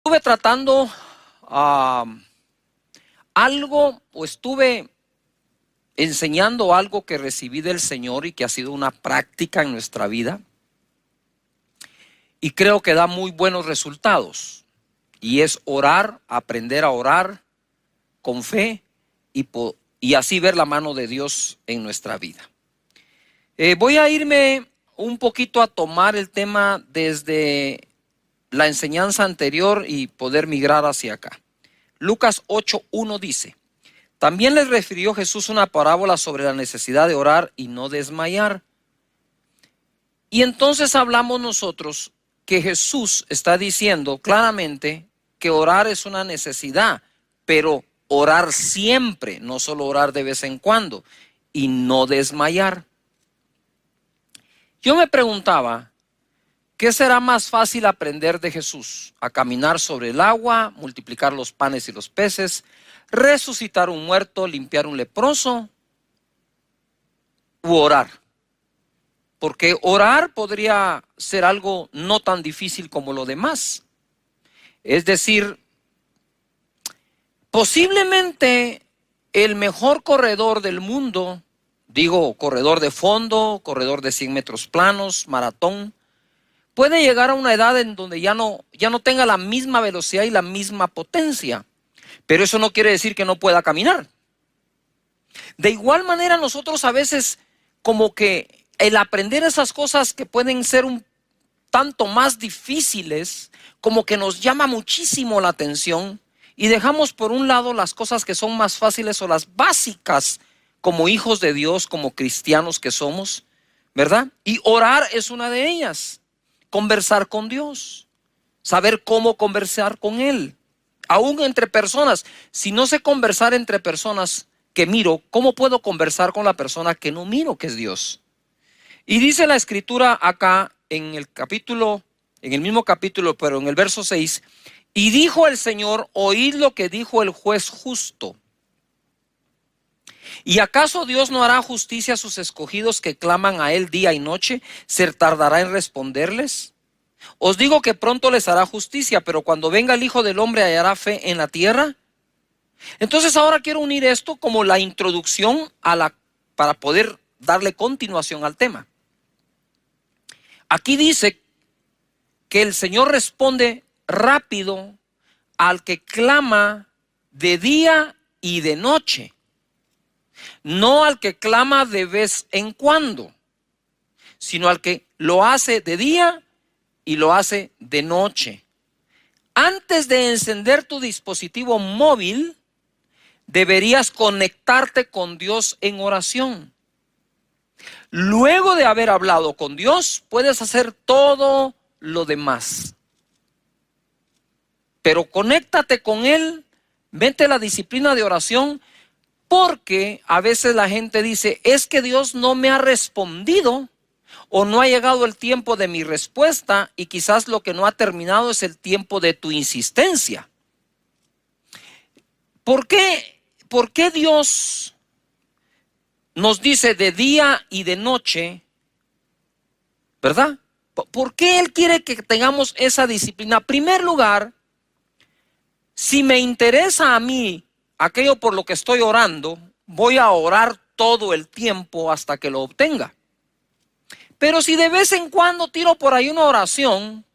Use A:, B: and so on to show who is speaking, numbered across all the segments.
A: Estuve tratando algo, o estuve enseñando algo que recibí del Señor y que ha sido una práctica en nuestra vida, y creo que da muy buenos resultados, y es orar, aprender a orar con fe y así ver la mano de Dios en nuestra vida. Voy a irme un poquito a tomar el tema desde la enseñanza anterior y poder migrar hacia acá. Lucas 8:1 dice: también les refirió Jesús una parábola sobre la necesidad de orar y no desmayar. Y entonces hablamos nosotros que Jesús está diciendo claramente que orar es una necesidad, pero orar siempre, no solo orar de vez en cuando, y no desmayar. Yo me preguntaba, ¿qué será más fácil aprender de Jesús? ¿A caminar sobre el agua, multiplicar los panes y los peces, resucitar un muerto, limpiar un leproso, u orar? Porque orar podría ser algo no tan difícil como lo demás. Es decir, posiblemente el mejor corredor del mundo, digo corredor de fondo, corredor de 100 metros planos, maratón, puede llegar a una edad en donde ya no tenga la misma velocidad y la misma potencia. Pero eso no quiere decir que no pueda caminar. De igual manera, nosotros a veces, como que el aprender esas cosas que pueden ser un tanto más difíciles, como que nos llama muchísimo la atención y dejamos por un lado las cosas que son más fáciles o las básicas como hijos de Dios, como cristianos que somos, ¿verdad? Y orar es una de ellas. Conversar con Dios, saber cómo conversar con Él, aún entre personas. Si no sé conversar entre personas que miro, ¿cómo puedo conversar con la persona que no miro, que es Dios? Y dice la escritura acá en el mismo capítulo, pero en el verso 6, y dijo el Señor: oíd lo que dijo el juez justo. ¿Y acaso Dios no hará justicia a sus escogidos que claman a Él día y noche? ¿Se tardará en responderles? Os digo que pronto les hará justicia, pero cuando venga el Hijo del Hombre, ¿hallará fe en la tierra? Entonces ahora quiero unir esto como la introducción para poder darle continuación al tema. Aquí dice que el Señor responde rápido al que clama de día y de noche, no al que clama de vez en cuando, sino al que lo hace de día y lo hace de noche. Antes de encender tu dispositivo móvil, deberías conectarte con Dios en oración. Luego de haber hablado con Dios, puedes hacer todo lo demás. Pero conéctate con Él, vete a la disciplina de oración, porque a veces la gente dice: es que Dios no me ha respondido, o no ha llegado el tiempo de mi respuesta, y quizás lo que no ha terminado es el tiempo de tu insistencia. ¿Por qué Dios nos dice de día y de noche, verdad? ¿Por qué Él quiere que tengamos esa disciplina? En primer lugar, si me interesa a mí aquello por lo que estoy orando, voy a orar todo el tiempo hasta que lo obtenga. Pero si de vez en cuando tiro por ahí una oración,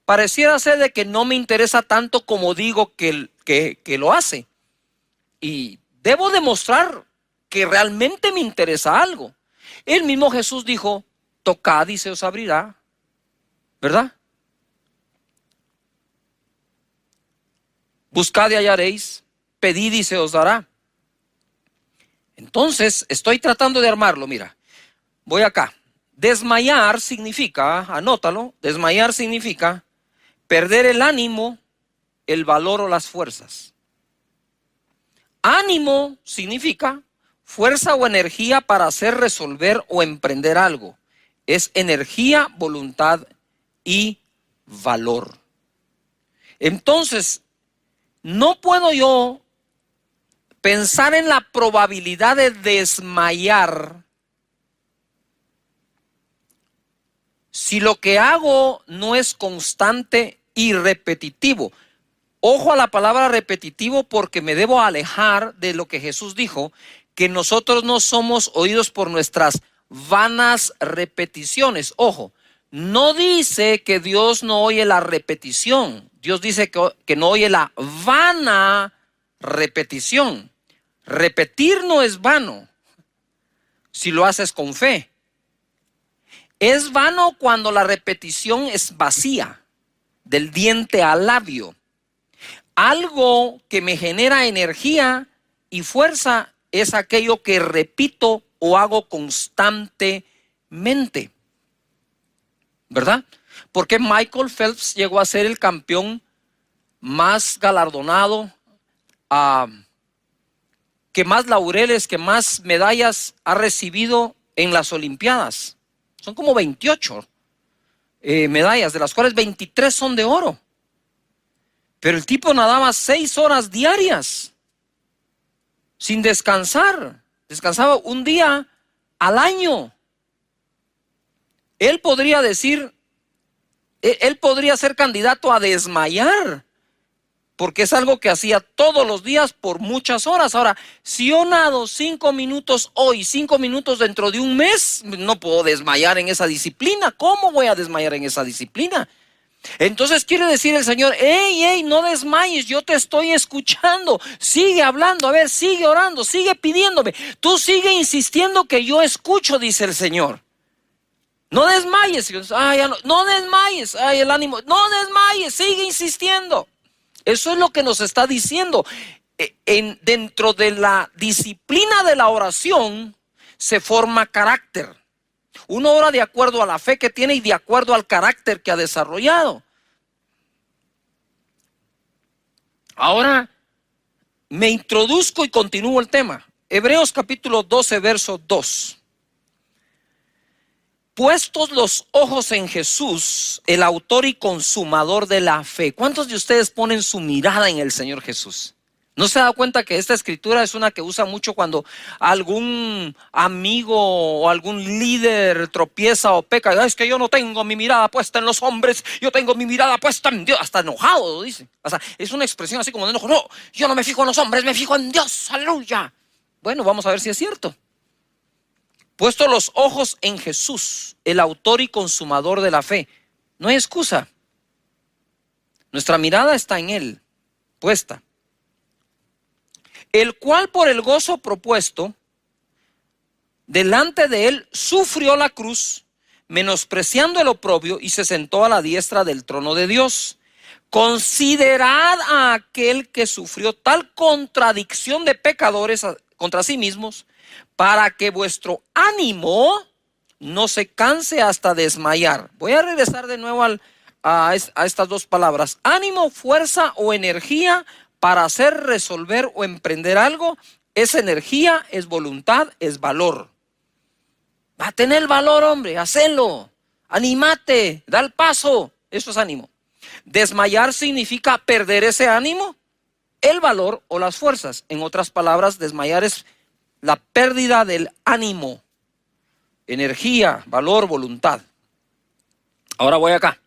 A: pareciera ser de que no me interesa tanto como digo que lo hace. Y debo demostrar que realmente me interesa algo. El mismo Jesús dijo: tocad y se os abrirá, ¿verdad? Buscad y hallaréis, pedid y se os dará. Entonces, estoy tratando de armarlo, mira. Voy acá. Desmayar significa, anótalo, desmayar significa perder el ánimo, el valor o las fuerzas. Ánimo significa fuerza o energía para hacer, resolver o emprender algo. Es energía, voluntad y valor. Entonces, no puedo yo pensar en la probabilidad de desmayar si lo que hago no es constante y repetitivo. Ojo a la palabra repetitivo, porque me debo alejar de lo que Jesús dijo, que nosotros no somos oídos por nuestras vanas repeticiones. Ojo, no dice que Dios no oye la repetición. Dios dice que no oye la vana repetición. Repetir no es vano si lo haces con fe. Es vano cuando la repetición es vacía, del diente al labio. Algo que me genera energía y fuerza es aquello que repito o hago constantemente, ¿verdad? Porque Michael Phelps llegó a ser el campeón más galardonado, que más laureles, que más medallas ha recibido en las Olimpiadas. Son como 28 medallas, de las cuales 23 son de oro. Pero el tipo nadaba 6 horas diarias, sin descansar. Descansaba un día al año. Él podría decir, él podría ser candidato a desmayar, porque es algo que hacía todos los días por muchas horas. Ahora, si yo nado 5 minutos hoy, 5 minutos dentro de un mes, no puedo desmayar en esa disciplina. ¿Cómo voy a desmayar en esa disciplina? Entonces quiere decir el Señor, hey, no desmayes, yo te estoy escuchando, sigue hablando, a ver, sigue orando, sigue pidiéndome, tú sigue insistiendo que yo escucho, dice el Señor. No desmayes, no desmayes, el ánimo, no desmayes, sigue insistiendo. Eso es lo que nos está diciendo. Dentro de la disciplina de la oración se forma carácter. Uno ora de acuerdo a la fe que tiene y de acuerdo al carácter que ha desarrollado. Ahora me introduzco y continúo el tema. Hebreos capítulo 12, verso 2. Puestos los ojos en Jesús, el autor y consumador de la fe. ¿Cuántos de ustedes ponen su mirada en el Señor Jesús? ¿No se da cuenta que esta escritura es una que usa mucho cuando algún amigo o algún líder tropieza o peca? Es que yo no tengo mi mirada puesta en los hombres, yo tengo mi mirada puesta en Dios. Hasta enojado lo dice. O sea, es una expresión así como de enojo. No, yo no me fijo en los hombres, me fijo en Dios. Aleluya. Bueno, vamos a ver si es cierto. Puesto los ojos en Jesús, el autor y consumador de la fe. No hay excusa. Nuestra mirada está en Él, puesta. El cual por el gozo propuesto delante de él sufrió la cruz, menospreciando el oprobio, y se sentó a la diestra del trono de Dios. Considerad a aquel que sufrió tal contradicción de pecadores contra sí mismos, para que vuestro ánimo no se canse hasta desmayar. Voy a regresar de nuevo a estas dos palabras. Ánimo, fuerza o energía para hacer, resolver o emprender algo. Es energía, es voluntad, es valor. Va a tener valor, hombre, hacelo. Anímate, da el paso. Eso es ánimo. Desmayar significa perder ese ánimo, el valor o las fuerzas. En otras palabras, desmayar es la pérdida del ánimo, energía, valor, voluntad. Ahora voy acá.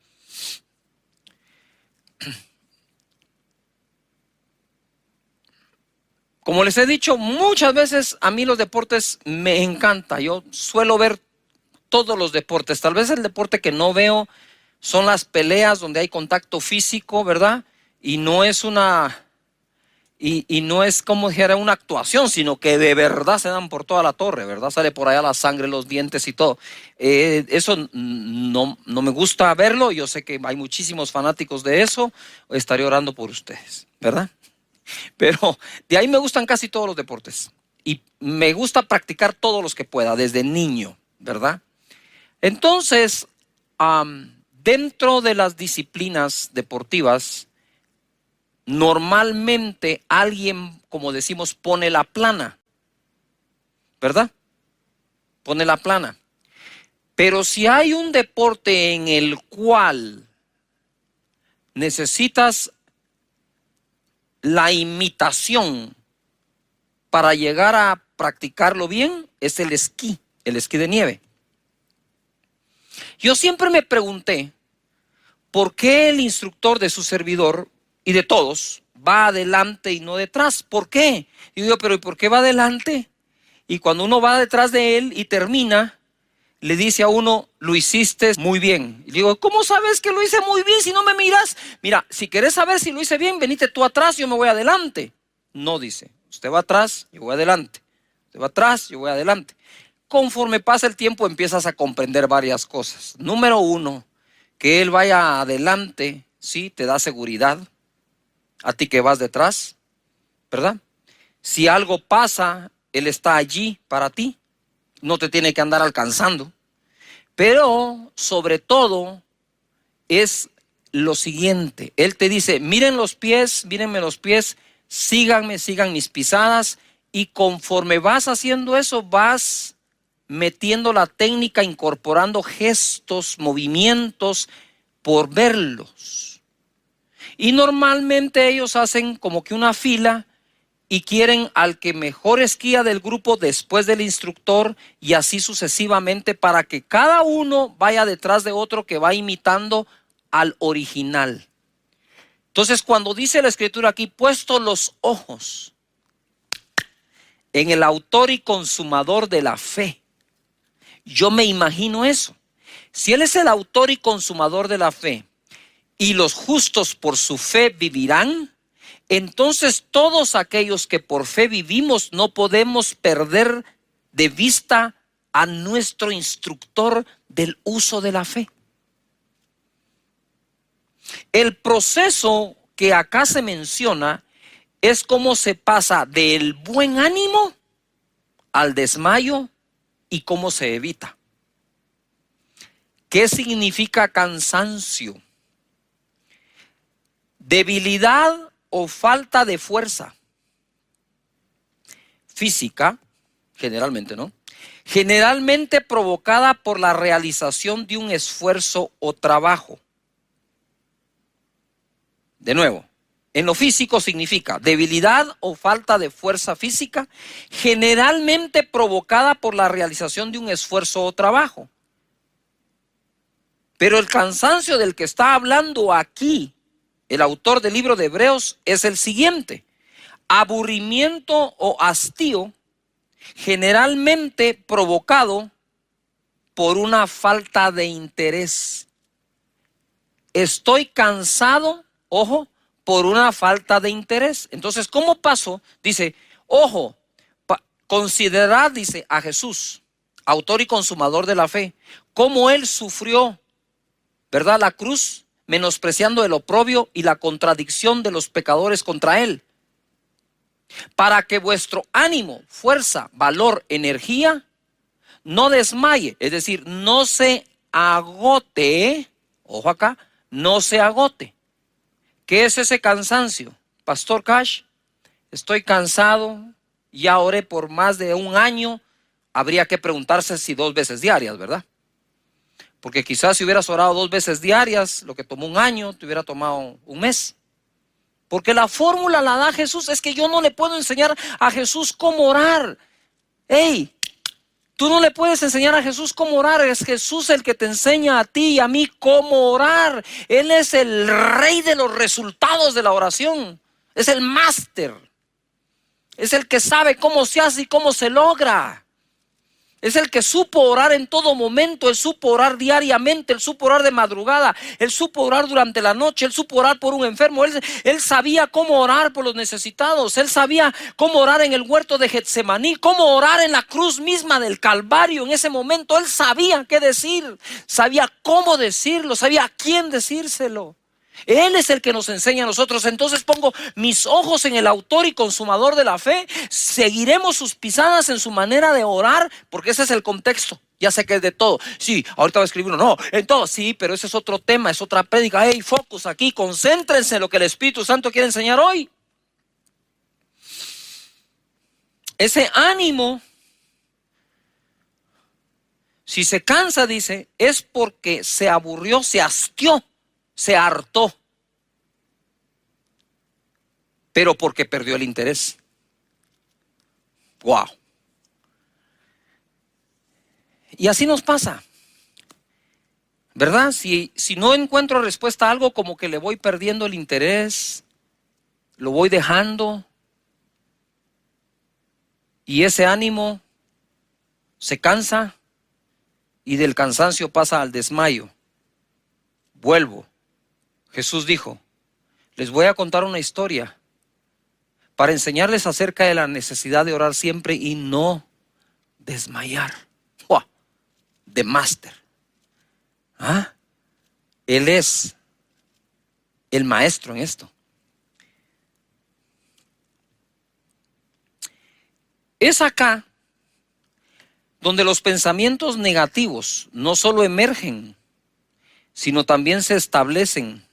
A: Como les he dicho muchas veces, a mí los deportes me encanta. Yo suelo ver todos los deportes. Tal vez el deporte que no veo son las peleas donde hay contacto físico, ¿verdad? Y no es no es como dijera una actuación, sino que de verdad se dan por toda la torre, ¿verdad? Sale por allá la sangre, los dientes y todo. Eso no me gusta verlo. Yo sé que hay muchísimos fanáticos de eso. Estaré orando por ustedes, ¿verdad? Pero de ahí me gustan casi todos los deportes. Y me gusta practicar todos los que pueda, desde niño, ¿verdad? Entonces, dentro de las disciplinas deportivas, normalmente alguien, como decimos, pone la plana, ¿verdad? Pone la plana. Pero si hay un deporte en el cual necesitas la imitación para llegar a practicarlo bien, es el esquí de nieve. Yo siempre me pregunté por qué el instructor de su servidor y de todos, va adelante y no detrás. ¿Por qué? Y digo, pero ¿y por qué va adelante? Y cuando uno va detrás de él y termina, le dice a uno, lo hiciste muy bien. Y digo, ¿cómo sabes que lo hice muy bien si no me miras? Mira, si querés saber si lo hice bien, venite tú atrás, yo me voy adelante. No, dice, usted va atrás, yo voy adelante. Usted va atrás, yo voy adelante. Conforme pasa el tiempo empiezas a comprender varias cosas. Número uno, que él vaya adelante, sí, te da seguridad. A ti que vas detrás, ¿verdad? Si algo pasa, él está allí para ti. No te tiene que andar alcanzando. Pero sobre todo es lo siguiente. Él te dice, miren los pies, mírenme los pies, síganme, sigan mis pisadas. Y conforme vas haciendo eso, vas metiendo la técnica, incorporando gestos, movimientos, por verlos. Y normalmente ellos hacen como que una fila y quieren al que mejor esquía del grupo después del instructor y así sucesivamente para que cada uno vaya detrás de otro que va imitando al original. Entonces, cuando dice la escritura aquí, puesto los ojos en el autor y consumador de la fe, yo me imagino eso. Si él es el autor y consumador de la fe y los justos por su fe vivirán, entonces todos aquellos que por fe vivimos no podemos perder de vista a nuestro instructor del uso de la fe. El proceso que acá se menciona es cómo se pasa del buen ánimo al desmayo y cómo se evita. ¿Qué significa cansancio? Debilidad o falta de fuerza física, generalmente, ¿no? Generalmente provocada por la realización de un esfuerzo o trabajo. De nuevo, en lo físico significa debilidad o falta de fuerza física, generalmente provocada por la realización de un esfuerzo o trabajo. Pero el cansancio del que está hablando aquí el autor del libro de Hebreos es el siguiente: aburrimiento o hastío generalmente provocado por una falta de interés. Estoy cansado, ojo, por una falta de interés. Entonces, ¿cómo pasó? Dice, ojo, considerad, dice, a Jesús, autor y consumador de la fe, cómo él sufrió, ¿verdad?, la cruz, menospreciando el oprobio y la contradicción de los pecadores contra él, para que vuestro ánimo, fuerza, valor, energía no desmaye, es decir, no se agote, ojo acá, no se agote. ¿Qué es ese cansancio? Pastor Cash, estoy cansado, ya oré por más de un año, habría que preguntarse si 2 veces diarias, ¿verdad? Porque quizás si hubieras orado 2 veces diarias, lo que tomó un año, te hubiera tomado un mes. Porque la fórmula la da Jesús. Es que yo no le puedo enseñar a Jesús cómo orar. Hey, tú no le puedes enseñar a Jesús cómo orar. Es Jesús el que te enseña a ti y a mí cómo orar. Él es el rey de los resultados de la oración. Es el máster. Es el que sabe cómo se hace y cómo se logra. Es el que supo orar en todo momento. Él supo orar diariamente. Él supo orar de madrugada. Él supo orar durante la noche. Él supo orar por un enfermo. Él sabía cómo orar por los necesitados. Él sabía cómo orar en el huerto de Getsemaní. Cómo orar en la cruz misma del Calvario. En ese momento él sabía qué decir. Sabía cómo decirlo. Sabía a quién decírselo. Él es el que nos enseña a nosotros. Entonces pongo mis ojos en el autor y consumador de la fe. Seguiremos sus pisadas en su manera de orar, porque ese es el contexto. Ya sé que es de todo. Sí, ahorita voy a escribir uno. No, en todo. Sí, pero ese es otro tema, es otra prédica. Hey, focus aquí. Concéntrense en lo que el Espíritu Santo quiere enseñar hoy. Ese ánimo, si se cansa, dice, es porque se aburrió, se hastió, se hartó, pero porque perdió el interés. Wow. Y así nos pasa, ¿verdad? Si no encuentro respuesta a algo, como que le voy perdiendo el interés, lo voy dejando y ese ánimo se cansa y del cansancio pasa al desmayo. Vuelvo. Jesús dijo, les voy a contar una historia para enseñarles acerca de la necesidad de orar siempre y no desmayar. ¡Wow! De máster. ¿Ah? Él es el maestro en esto. Es acá donde los pensamientos negativos no solo emergen, sino también se establecen,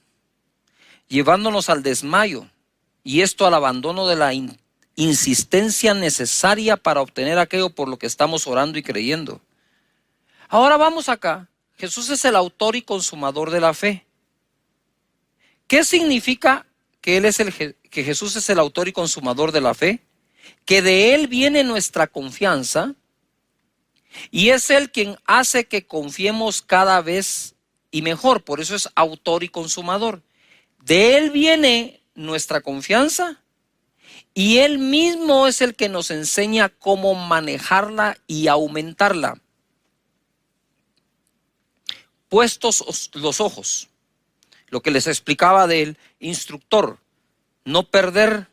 A: llevándonos al desmayo, y esto al abandono de la insistencia necesaria para obtener aquello por lo que estamos orando y creyendo. Ahora vamos acá. Jesús es el autor y consumador de la fe. ¿Qué significa que que Jesús es el autor y consumador de la fe? Que de Él viene nuestra confianza y es Él quien hace que confiemos cada vez y mejor. Por eso es autor y consumador. De Él viene nuestra confianza y Él mismo es el que nos enseña cómo manejarla y aumentarla. Puestos los ojos, lo que les explicaba del instructor, no perder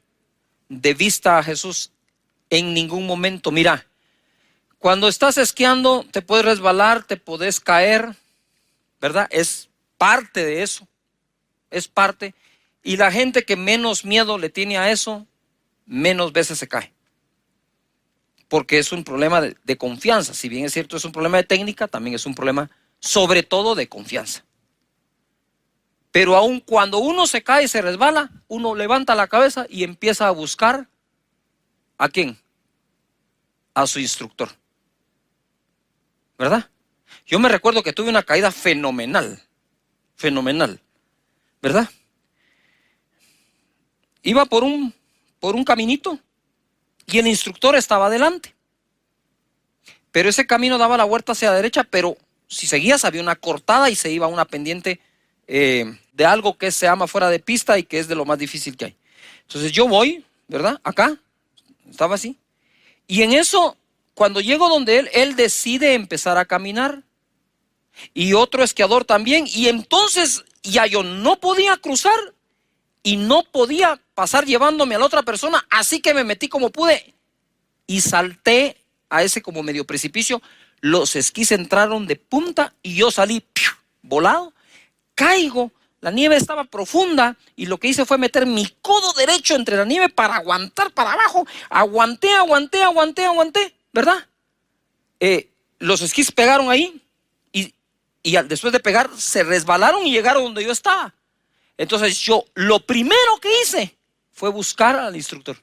A: de vista a Jesús en ningún momento. Mira, cuando estás esquiando te puedes resbalar, te puedes caer, ¿verdad? Es parte de eso, es parte. Y la gente que menos miedo le tiene a eso, menos veces se cae. Porque es un problema de confianza. Si bien es cierto, es un problema de técnica, también es un problema sobre todo de confianza. Pero aun cuando uno se cae y se resbala, uno levanta la cabeza y empieza a buscar ¿a quién? A su instructor. ¿Verdad? Yo me recuerdo que tuve una caída fenomenal, ¿verdad? Iba por un caminito y el instructor estaba adelante. Pero ese camino daba la vuelta hacia la derecha, pero si seguías había una cortada y se iba a una pendiente de algo que se llama fuera de pista y que es de lo más difícil que hay. Entonces yo voy, ¿verdad? Acá, estaba así. Y en eso, cuando llego donde él decide empezar a caminar. Y otro esquiador también. Y entonces ya yo no podía cruzar y no podía pasar llevándome a la otra persona. Así que me metí como pude y salté a ese como medio precipicio. Los esquís entraron de punta y yo salí volado. Caigo, la nieve estaba profunda y lo que hice fue meter mi codo derecho entre la nieve para aguantar para abajo. Aguanté, ¿verdad? Los esquís pegaron ahí y después de pegar se resbalaron y llegaron donde yo estaba. Entonces yo lo primero que hice fue buscar al instructor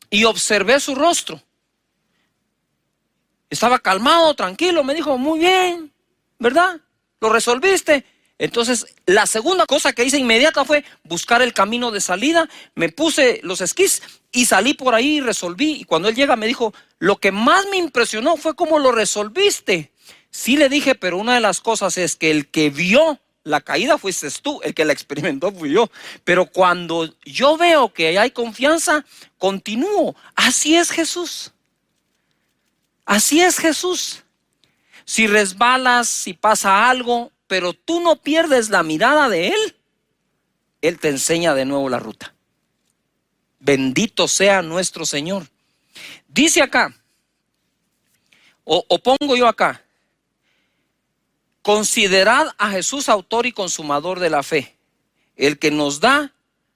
A: y observé su rostro. Estaba calmado, tranquilo, me dijo, muy bien, ¿verdad? ¿Lo resolviste? Entonces, la segunda cosa que hice inmediata fue buscar el camino de salida, me puse los esquís y salí por ahí y resolví. Y cuando él llega me dijo, lo que más me impresionó fue cómo lo resolviste. Sí le dije, pero una de las cosas es que el que vio la caída fuiste tú, el que la experimentó fui yo. Pero cuando yo veo que hay confianza, continúo. Así es Jesús. Así es Jesús. Si resbalas, si pasa algo, pero tú no pierdes la mirada de Él, Él te enseña de nuevo la ruta. Bendito sea nuestro Señor. Dice acá, o pongo yo acá, considerad a Jesús autor y consumador de la fe, el que nos da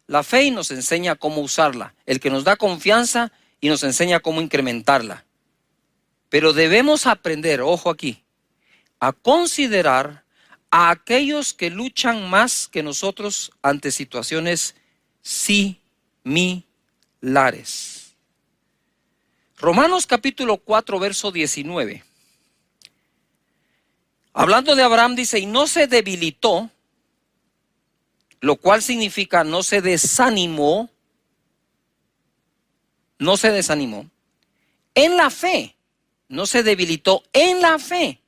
A: la fe y nos enseña cómo usarla, el que nos da confianza y nos enseña cómo incrementarla. Pero debemos aprender, ojo aquí, a considerar a aquellos que luchan más que nosotros ante situaciones similares. Romanos capítulo 4, verso 19. Hablando de Abraham dice, y no se debilitó, lo cual significa no se desanimó, en la fe. No se debilitó en la fe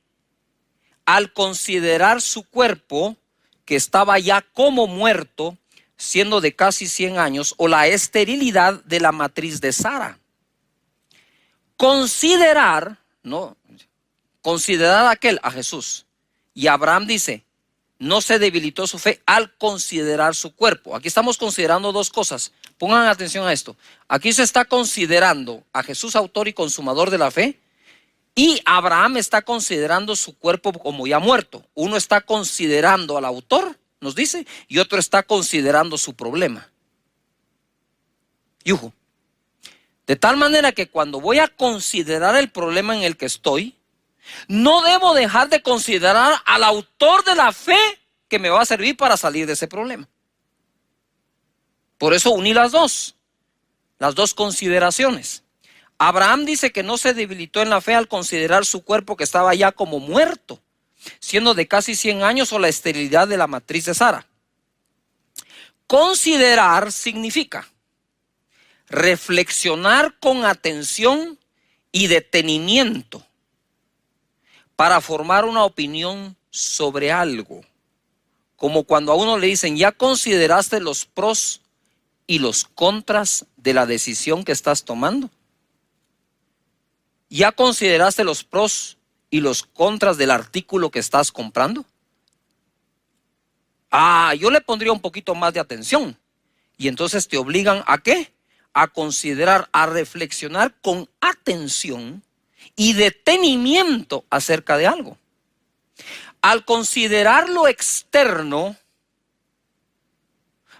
A: al considerar su cuerpo que estaba ya como muerto siendo de casi 100 años, o la esterilidad de la matriz de Sara. Considerar, ¿no? Considerar a Jesús. Y Abraham dice, no se debilitó su fe al considerar su cuerpo. Aquí estamos considerando dos cosas. Pongan atención a esto. Aquí se está considerando a Jesús, autor y consumador de la fe, y Abraham está considerando su cuerpo como ya muerto. Uno está considerando al autor, nos dice, y otro está considerando su problema. Yujo. De tal manera que cuando voy a considerar el problema en el que estoy, no debo dejar de considerar al autor de la fe que me va a servir para salir de ese problema. Por eso uní las dos consideraciones. Abraham dice que no se debilitó en la fe al considerar su cuerpo que estaba ya como muerto, siendo de casi 100 años, o la esterilidad de la matriz de Sara. Considerar significa reflexionar con atención y detenimiento para formar una opinión sobre algo. Como cuando a uno le dicen, ¿ya consideraste los pros y los contras de la decisión que estás tomando? ¿Ya consideraste los pros y los contras del artículo que estás comprando? Yo le pondría un poquito más de atención. Y entonces te obligan ¿a qué? A considerar, a reflexionar con atención y detenimiento acerca de algo. Al considerar lo externo,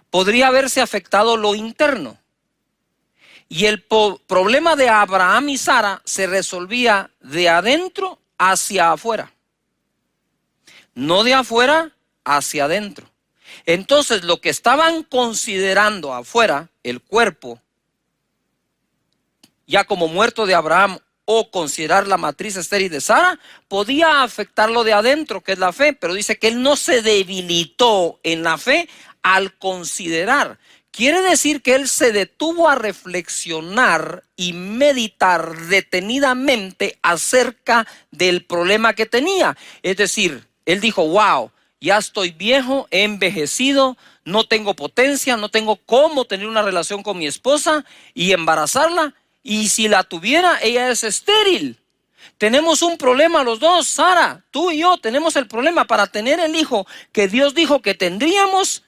A: podría haberse afectado lo interno. Y el problema de Abraham y Sara se resolvía de adentro hacia afuera, no de afuera hacia adentro. Entonces, lo que estaban considerando afuera, el cuerpo, ya como muerto de Abraham, o considerar la matriz estéril de Sara, podía afectar lo de adentro, que es la fe. Pero dice que él no se debilitó en la fe al considerar. Quiere decir que él se detuvo a reflexionar y meditar detenidamente acerca del problema que tenía. Es decir, él dijo, wow, ya estoy viejo, he envejecido, no tengo potencia, no tengo cómo tener una relación con mi esposa y embarazarla. Y si la tuviera, ella es estéril. Tenemos un problema los dos, Sara, tú y yo tenemos el problema para tener el hijo que Dios dijo que tendríamos.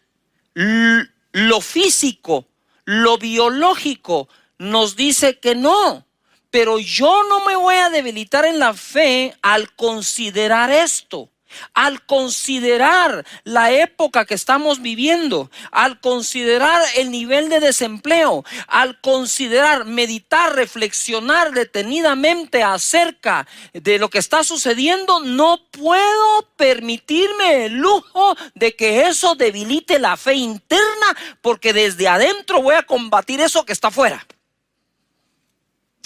A: Lo físico, lo biológico nos dice que no, pero yo no me voy a debilitar en la fe al considerar esto, al considerar la época que estamos viviendo, al considerar el nivel de desempleo, al considerar, meditar, reflexionar detenidamente acerca de lo que está sucediendo. No puedo permitirme el lujo de que eso debilite la fe interna, porque desde adentro voy a combatir eso que está afuera.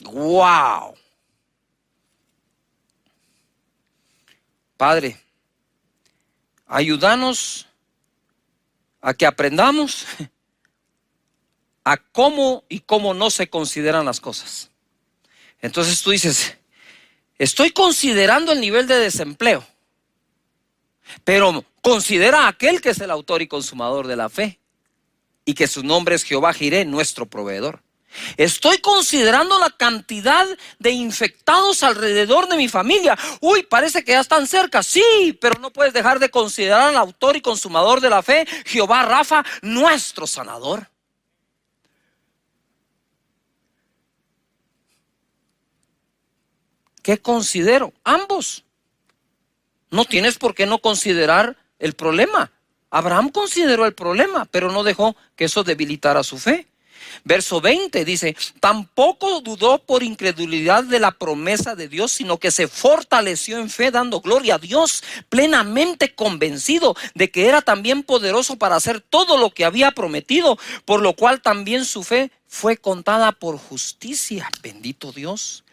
A: ¡Wow! Padre, ayúdanos a que aprendamos a cómo y cómo no se consideran las cosas. Entonces tú dices, estoy considerando el nivel de desempleo, pero considera a aquel que es el autor y consumador de la fe, y que su nombre es Jehová Jireh, nuestro proveedor. Estoy considerando la cantidad de infectados alrededor de mi familia. Uy, parece que ya están cerca. Sí, pero no puedes dejar de considerar al autor y consumador de la fe, Jehová Rafa, nuestro sanador. ¿Qué considero? Ambos. No tienes por qué no considerar el problema. Abraham consideró el problema, pero no dejó que eso debilitara su fe. Verso 20 dice, tampoco dudó por incredulidad de la promesa de Dios, sino que se fortaleció en fe, dando gloria a Dios, plenamente convencido de que era también poderoso para hacer todo lo que había prometido, por lo cual también su fe fue contada por justicia. Bendito Dios.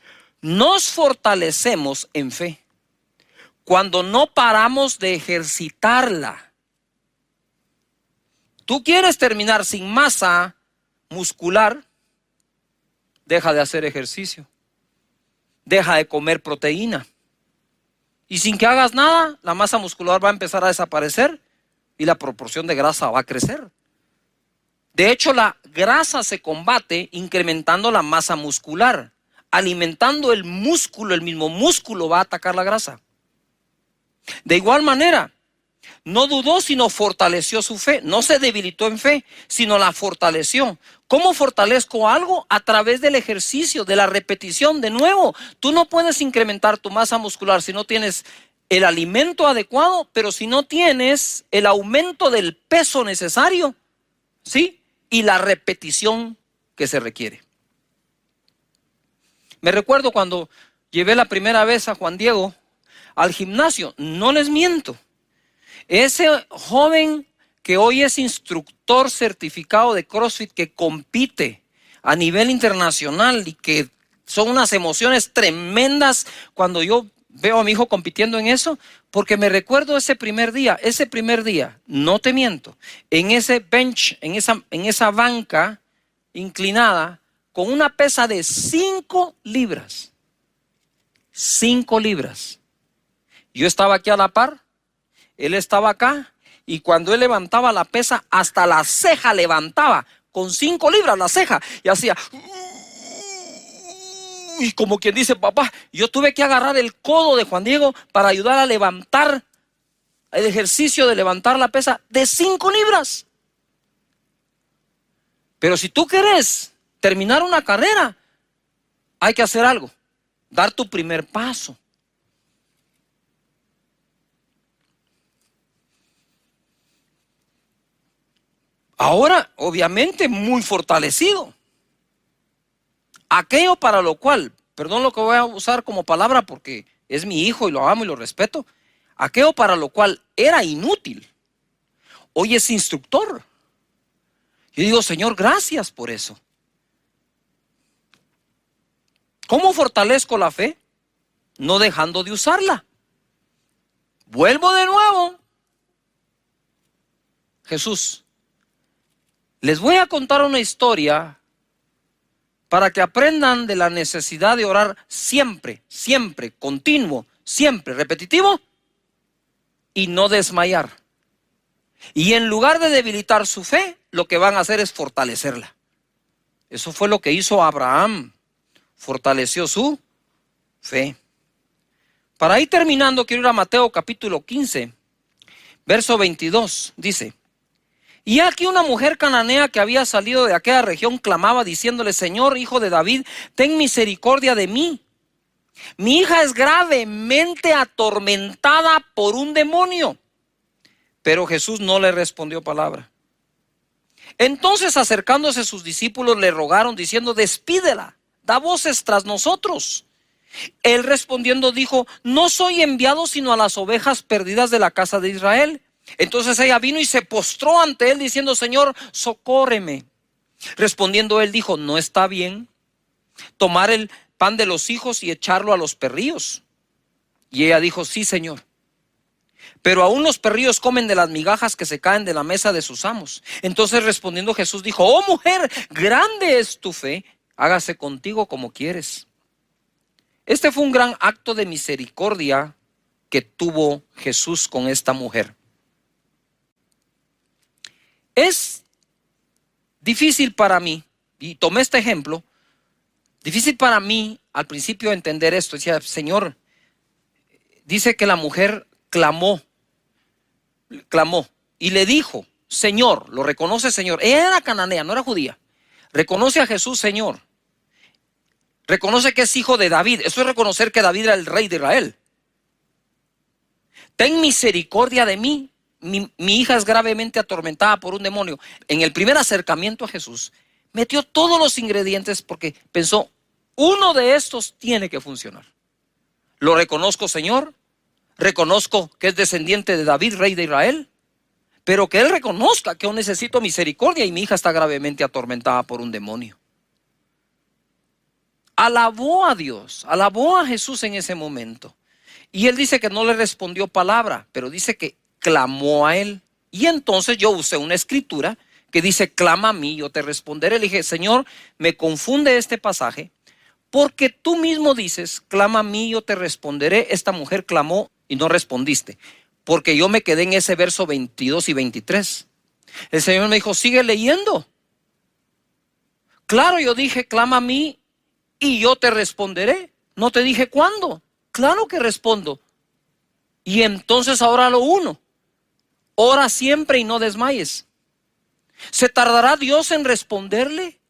A: Nos fortalecemos en fe cuando no paramos de ejercitarla. Tú quieres terminar sin masa muscular, deja de hacer ejercicio, deja de comer proteína, y sin que hagas nada, la masa muscular va a empezar a desaparecer y la proporción de grasa va a crecer. De hecho, la grasa se combate incrementando la masa muscular, alimentando el músculo. El mismo músculo va a atacar la grasa. De igual manera, no dudó, sino fortaleció su fe. No se debilitó en fe, sino la fortaleció. ¿Cómo fortalezco algo? A través del ejercicio, de la repetición. De nuevo, tú no puedes incrementar tu masa muscular si no tienes el alimento adecuado, pero si no tienes el aumento del peso necesario, ¿sí? Y la repetición que se requiere. Me recuerdo cuando llevé la primera vez a Juan Diego al gimnasio, no les miento. Ese joven que hoy es instructor certificado de CrossFit, que compite a nivel internacional y que son unas emociones tremendas cuando yo veo a mi hijo compitiendo en eso, porque me recuerdo ese primer día, no te miento, en ese bench, en esa banca inclinada, con una pesa de 5 libras. 5 libras. Yo estaba aquí a la par, él estaba acá, y cuando él levantaba la pesa, hasta la ceja levantaba, con 5 libras la ceja, y hacía, y como quien dice, papá, yo tuve que agarrar el codo de Juan Diego para ayudar a levantar el ejercicio de levantar la pesa de 5 libras. Pero si tú quieres terminar una carrera, hay que hacer algo, dar tu primer paso. Ahora, obviamente, muy fortalecido. Aquello para lo cual, perdón lo que voy a usar como palabra porque es mi hijo y lo amo y lo respeto, aquello para lo cual era inútil, hoy es instructor. Yo digo, Señor, gracias por eso. ¿Cómo fortalezco la fe? No dejando de usarla. Vuelvo de nuevo. Jesús, les voy a contar una historia para que aprendan de la necesidad de orar siempre, siempre, continuo, siempre, repetitivo y no desmayar. Y en lugar de debilitar su fe, lo que van a hacer es fortalecerla. Eso fue lo que hizo Abraham, fortaleció su fe. Para ir terminando, quiero ir a Mateo capítulo 15, verso 22, dice: y aquí una mujer cananea que había salido de aquella región clamaba diciéndole: Señor, hijo de David, ten misericordia de mí. Mi hija es gravemente atormentada por un demonio. Pero Jesús no le respondió palabra. Entonces, acercándose a sus discípulos, le rogaron diciendo: despídela, da voces tras nosotros. Él respondiendo dijo: no soy enviado sino a las ovejas perdidas de la casa de Israel. Entonces ella vino y se postró ante él diciendo: Señor, socórreme. Respondiendo él dijo: no está bien tomar el pan de los hijos y echarlo a los perrillos. Y ella dijo: sí, Señor, pero aún los perrillos comen de las migajas que se caen de la mesa de sus amos. Entonces respondiendo Jesús dijo: oh mujer, grande es tu fe, hágase contigo como quieres. Este fue un gran acto de misericordia que tuvo Jesús con esta mujer. Es difícil para mí, y tomé este ejemplo, difícil para mí al principio entender esto. Decía: Señor, dice que la mujer clamó y le dijo: Señor, lo reconoce Señor. Ella era cananea, no era judía. Reconoce a Jesús Señor. Reconoce que es hijo de David. Eso es reconocer que David era el rey de Israel. Ten misericordia de mí. Mi hija es gravemente atormentada por un demonio. En el primer acercamiento a Jesús, metió todos los ingredientes porque pensó: uno de estos tiene que funcionar. Lo reconozco, Señor. Reconozco que es descendiente de David, rey de Israel. Pero que él reconozca que yo necesito misericordia y mi hija está gravemente atormentada por un demonio. Alabó a Dios, alabó a Jesús en ese momento. Y él dice que no le respondió palabra, pero dice que clamó a él. Y entonces yo usé una escritura que dice: clama a mí, yo te responderé. Le dije: Señor, me confunde este pasaje, porque tú mismo dices: clama a mí, yo te responderé. Esta mujer clamó y no respondiste, porque yo me quedé en ese verso 22 y 23. El Señor me dijo: sigue leyendo. Claro, yo dije, clama a mí y yo te responderé. No te dije cuándo. Claro que respondo. Y entonces ahora lo uno. Ora siempre y no desmayes. ¿Se tardará Dios en responderle?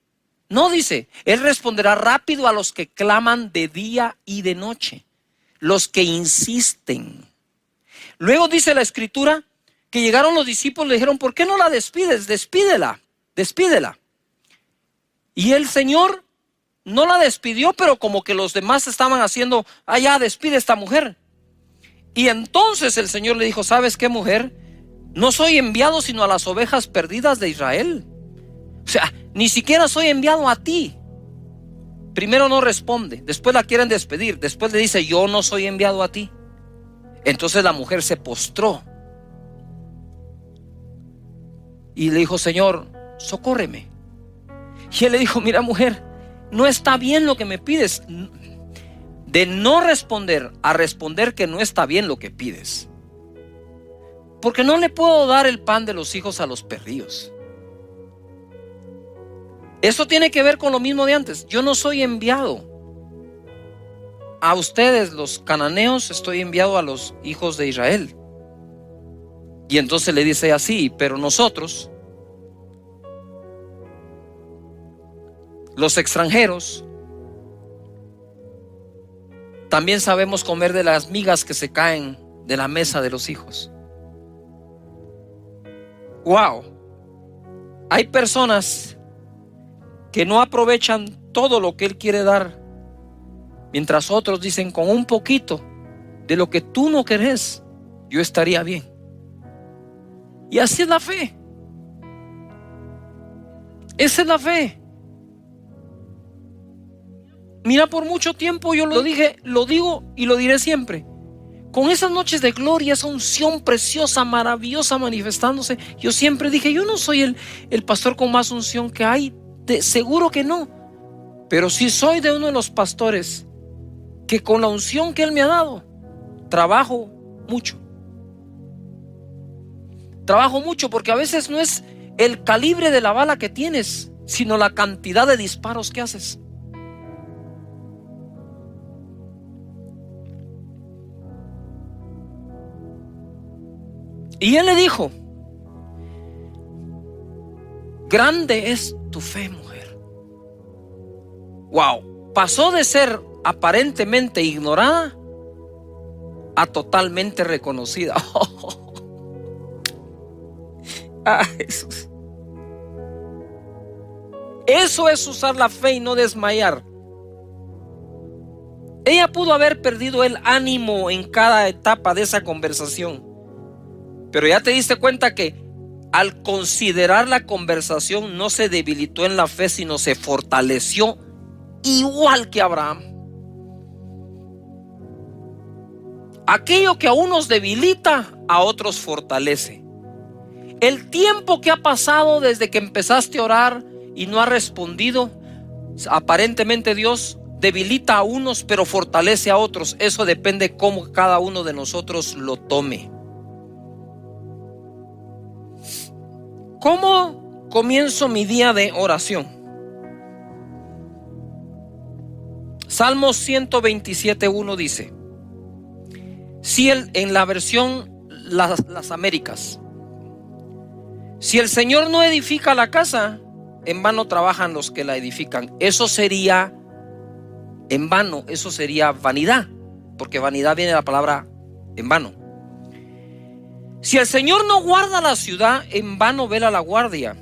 A: No, dice, Él responderá rápido a los que claman de día y de noche, los que insisten. Luego dice la Escritura que llegaron los discípulos y le dijeron, ¿por qué no la despides? Despídela, despídela. Y el Señor no la despidió, pero como que los demás estaban haciendo, ya despide a esta mujer. Y entonces el Señor le dijo, ¿sabes qué, mujer? No soy enviado sino a las ovejas perdidas de Israel. O sea, ni siquiera soy enviado a ti. Primero no responde, después la quieren despedir, después le dice, yo no soy enviado a ti. Entonces la mujer se postró y le dijo, Señor, socórreme. Y él le dijo, mira, mujer, no está bien lo que me pides. De no responder a responder que no está bien lo que pides. Porque no le puedo dar el pan de los hijos a los perrillos. Eso tiene que ver con lo mismo de antes. Yo no soy enviado a ustedes, los cananeos, estoy enviado a los hijos de Israel. Y entonces le dice así, pero nosotros, los extranjeros, también sabemos comer de las migas que se caen de la mesa de los hijos. Wow. Hay personas que no aprovechan todo lo que Él quiere dar, mientras otros dicen, con un poquito de lo que tú no querés, yo estaría bien. Y así es la fe. Esa es la fe. Mira, por mucho tiempo yo lo dije, lo digo y lo diré siempre. Con esas noches de gloria, esa unción preciosa, maravillosa manifestándose, yo siempre dije, yo no soy el pastor con más unción que hay. Seguro que no. Pero sí soy de uno de los pastores que con la unción que Él me ha dado, trabajo mucho. Trabajo mucho porque a veces no es el calibre de la bala que tienes, sino la cantidad de disparos que haces. Y Él le dijo, grande es tu fe, mujer. Wow, pasó de ser aparentemente ignorada a totalmente reconocida. Jesús. Eso es usar la fe y no desmayar. Ella pudo haber perdido el ánimo en cada etapa de esa conversación, pero ya te diste cuenta que al considerar la conversación no se debilitó en la fe, sino se fortaleció igual que Abraham. Aquello que a unos debilita, a otros fortalece. El tiempo que ha pasado desde que empezaste a orar y no ha respondido, aparentemente Dios debilita a unos pero fortalece a otros. Eso depende cómo cada uno de nosotros lo tome. ¿Cómo comienzo mi día de oración? Salmos 127:1 dice, si en la versión las Américas, si el Señor no edifica la casa, en vano trabajan los que la edifican. Eso sería en vano, eso sería vanidad, porque vanidad viene de la palabra en vano. Si el Señor no guarda la ciudad, en vano vela la guardia.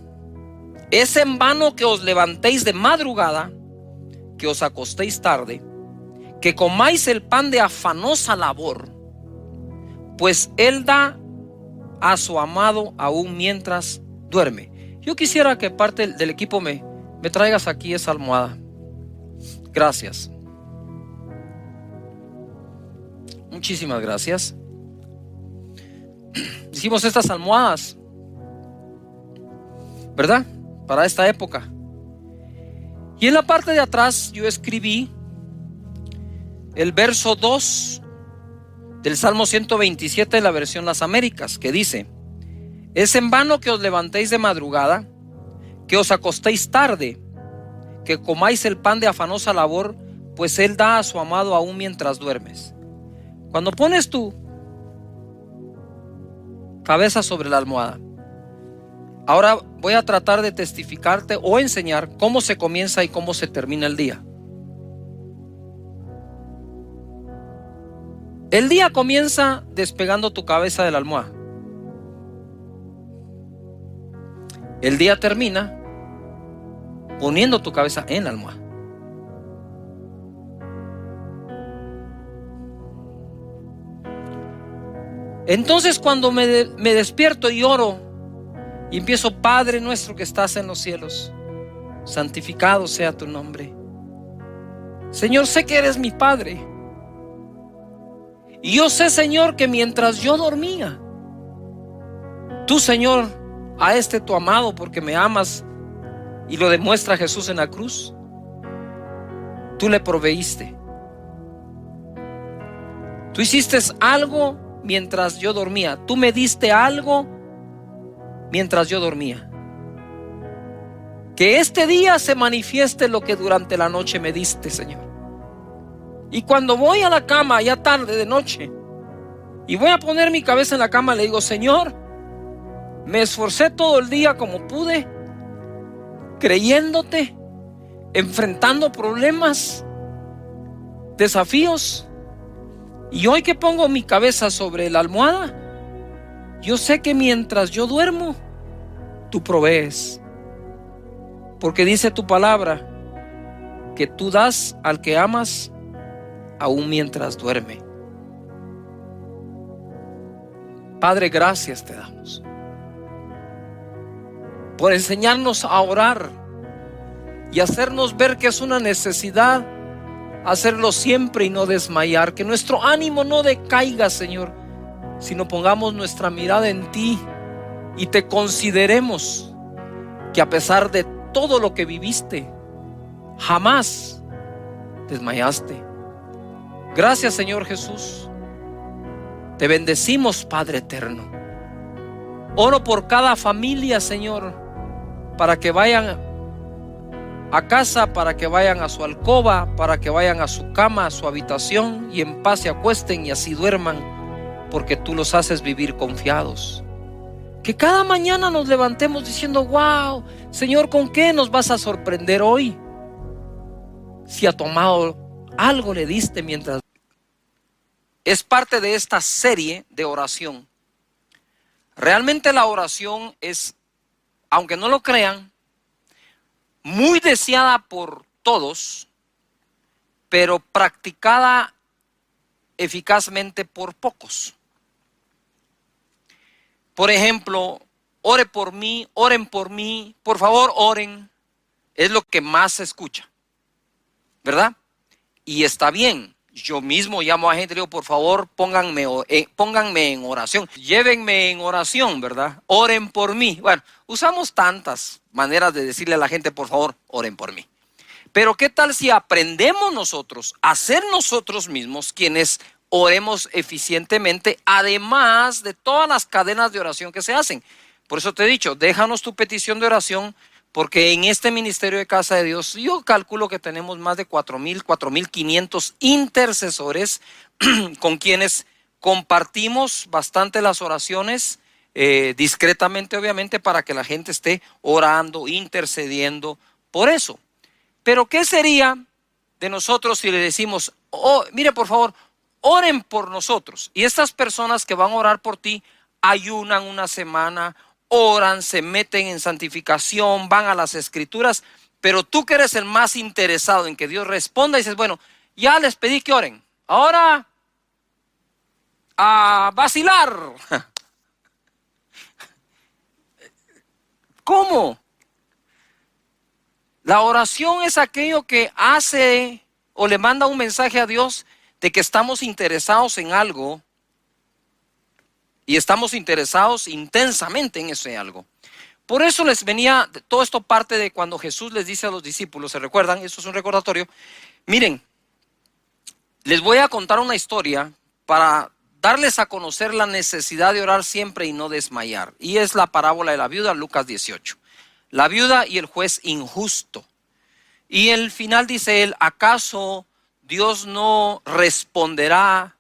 A: Es en vano que os levantéis de madrugada, que os acostéis tarde, que comáis el pan de afanosa labor, pues Él da a su amado aún mientras duerme. Yo quisiera que parte del equipo me traigas aquí esa almohada. Gracias. Muchísimas gracias. Hicimos estas almohadas, ¿verdad? Para esta época. Y en la parte de atrás yo escribí el verso 2 del Salmo 127 de la versión Las Américas, que dice: es en vano que os levantéis de madrugada, que os acostéis tarde, que comáis el pan de afanosa labor, pues Él da a su amado aún mientras duermes. Cuando pones tu cabeza sobre la almohada, ahora voy a tratar de testificarte o enseñar cómo se comienza y cómo se termina el día. El día comienza despegando tu cabeza de la almohada. El día termina poniendo tu cabeza en la almohada. Entonces cuando me despierto y oro y empiezo: Padre nuestro que estás en los cielos, santificado sea tu nombre. Señor, sé que eres mi Padre. Y yo sé, Señor, que mientras yo dormía, tú, Señor, a tu amado, porque me amas y lo demuestra Jesús en la cruz, tú le proveíste. Tú hiciste algo mientras yo dormía. Tú me diste algo mientras yo dormía. Que este día se manifieste lo que durante la noche me diste, Señor. Y cuando voy a la cama, ya tarde de noche, y voy a poner mi cabeza en la cama, le digo: Señor, me esforcé todo el día como pude, creyéndote, enfrentando problemas, desafíos. Y hoy que pongo mi cabeza sobre la almohada, yo sé que mientras yo duermo, tú provees. Porque dice tu palabra que tú das al que amas aún mientras duerme. Padre, gracias te damos por enseñarnos a orar y hacernos ver que es una necesidad hacerlo siempre y no desmayar. Que nuestro ánimo no decaiga, Señor, sino pongamos nuestra mirada en ti y te consideremos que a pesar de todo lo que viviste, jamás desmayaste. Gracias, Señor Jesús. Te bendecimos, Padre eterno. Oro por cada familia, Señor, para que vayan a casa, para que vayan a su alcoba, para que vayan a su cama, a su habitación, y en paz se acuesten y así duerman, porque tú los haces vivir confiados. Que cada mañana nos levantemos diciendo: wow, Señor, ¿con qué nos vas a sorprender hoy? Si a tu amado algo le diste mientras... Es parte de esta serie de oración. Realmente la oración es, aunque no lo crean, muy deseada por todos, pero practicada eficazmente por pocos. Por ejemplo, ore por mí, oren por mí, por favor oren. Es lo que más se escucha, ¿verdad? Y está bien. Yo mismo llamo a gente y digo: por favor, pónganme en oración. Llévenme en oración, ¿verdad? Oren por mí. Bueno, usamos tantas maneras de decirle a la gente: por favor, oren por mí. Pero ¿qué tal si aprendemos nosotros a ser nosotros mismos quienes oremos eficientemente, además de todas las cadenas de oración que se hacen? Por eso te he dicho, déjanos tu petición de oración, porque en este ministerio de Casa de Dios yo calculo que tenemos más de 4,500 intercesores con quienes compartimos bastante las oraciones, discretamente obviamente, para que la gente esté orando, intercediendo por eso. Pero ¿qué sería de nosotros si le decimos: oh, mire, por favor, oren por nosotros? Y estas personas que van a orar por ti ayunan una semana, oran, se meten en santificación, van a las escrituras, pero tú que eres el más interesado en que Dios responda, dices: bueno, ya les pedí que oren, ahora a vacilar. ¿Cómo? La oración es aquello que hace o le manda un mensaje a Dios de que estamos interesados en algo y estamos interesados intensamente en ese algo. Por eso les venía, todo esto parte de cuando Jesús les dice a los discípulos, ¿se recuerdan? Eso es un recordatorio. Miren, les voy a contar una historia para darles a conocer la necesidad de orar siempre y no desmayar. Y es la parábola de la viuda, Lucas 18. La viuda y el juez injusto. Y el final dice él, ¿acaso Dios no responderá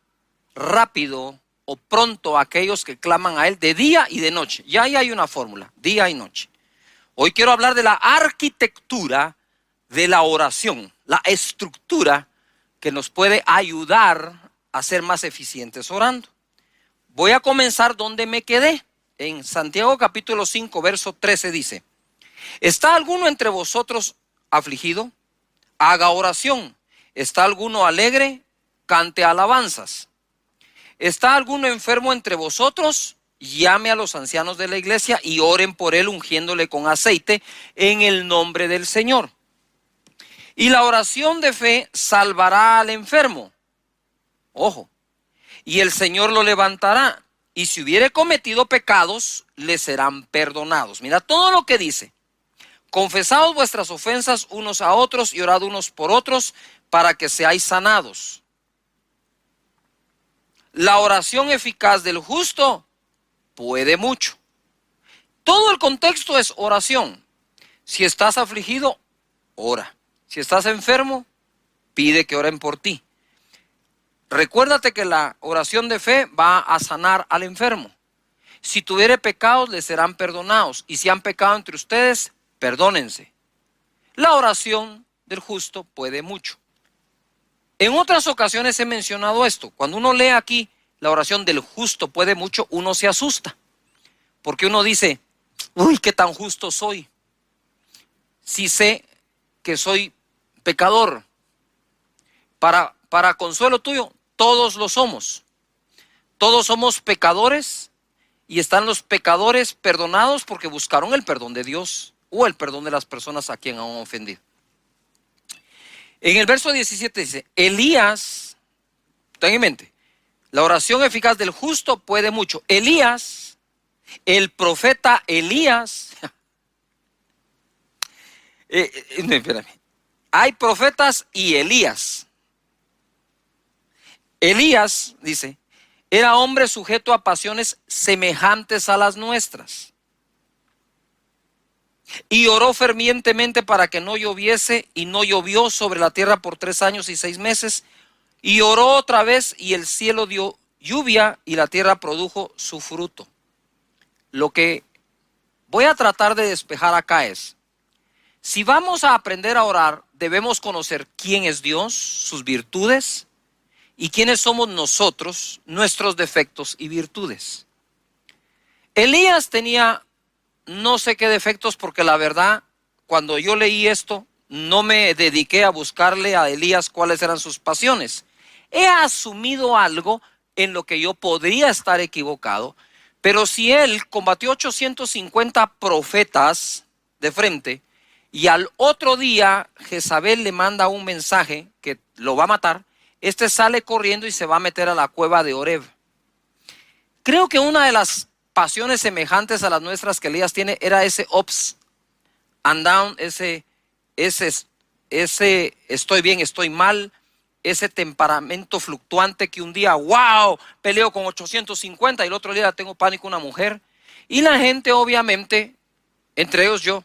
A: rápido o pronto a aquellos que claman a él de día y de noche? Ya ahí hay una fórmula, día y noche. Hoy quiero hablar de la arquitectura de la oración, la estructura que nos puede ayudar a ser más eficientes orando. Voy a comenzar donde me quedé. En Santiago capítulo 5, verso 13 dice, ¿está alguno entre vosotros afligido? Haga oración. ¿Está alguno alegre? Cante alabanzas. ¿Está alguno enfermo entre vosotros? Llame a los ancianos de la iglesia y oren por él ungiéndole con aceite en el nombre del Señor. Y la oración de fe salvará al enfermo. Ojo. Y el Señor lo levantará. Y si hubiere cometido pecados, le serán perdonados. Mira todo lo que dice. Confesaos vuestras ofensas unos a otros y orad unos por otros para que seáis sanados. La oración eficaz del justo puede mucho. Todo el contexto es oración. Si estás afligido, ora. Si estás enfermo, pide que oren por ti. Recuérdate que la oración de fe va a sanar al enfermo. Si tuviere pecados, les serán perdonados. Y si han pecado entre ustedes, perdónense. La oración del justo puede mucho. En otras ocasiones he mencionado esto. Cuando uno lee aquí la oración del justo puede mucho, uno se asusta. Porque uno dice, uy, qué tan justo soy. Si sé que soy pecador. Para consuelo tuyo, todos lo somos. Todos somos pecadores y están los pecadores perdonados porque buscaron el perdón de Dios o el perdón de las personas a quien han ofendido. En el verso 17 dice, Elías, ten en mente, la oración eficaz del justo puede mucho. Elías, el profeta Elías, espérame, hay profetas y Elías. Elías, dice, era hombre sujeto a pasiones semejantes a las nuestras. Y oró fervientemente para que no lloviese, y no llovió sobre la tierra por 3 años y 6 meses. Y oró otra vez, y el cielo dio lluvia, y la tierra produjo su fruto. Lo que voy a tratar de despejar acá es, si vamos a aprender a orar, debemos conocer quién es Dios, sus virtudes, y quiénes somos nosotros, nuestros defectos y virtudes. Elías tenía no sé qué defectos, porque la verdad, cuando yo leí esto, no me dediqué a buscarle a Elías cuáles eran sus pasiones. He asumido algo en lo que yo podría estar equivocado, pero si él combatió 850 profetas de frente, y al otro día Jezabel le manda un mensaje que lo va a matar, este sale corriendo y se va a meter a la cueva de Oreb. Creo que una de las pasiones semejantes a las nuestras que Elías tiene era ese ups and down, ese estoy bien, estoy mal, ese temperamento fluctuante que un día, wow, peleo con 850 y el otro día tengo pánico a una mujer. Y la gente obviamente, entre ellos yo,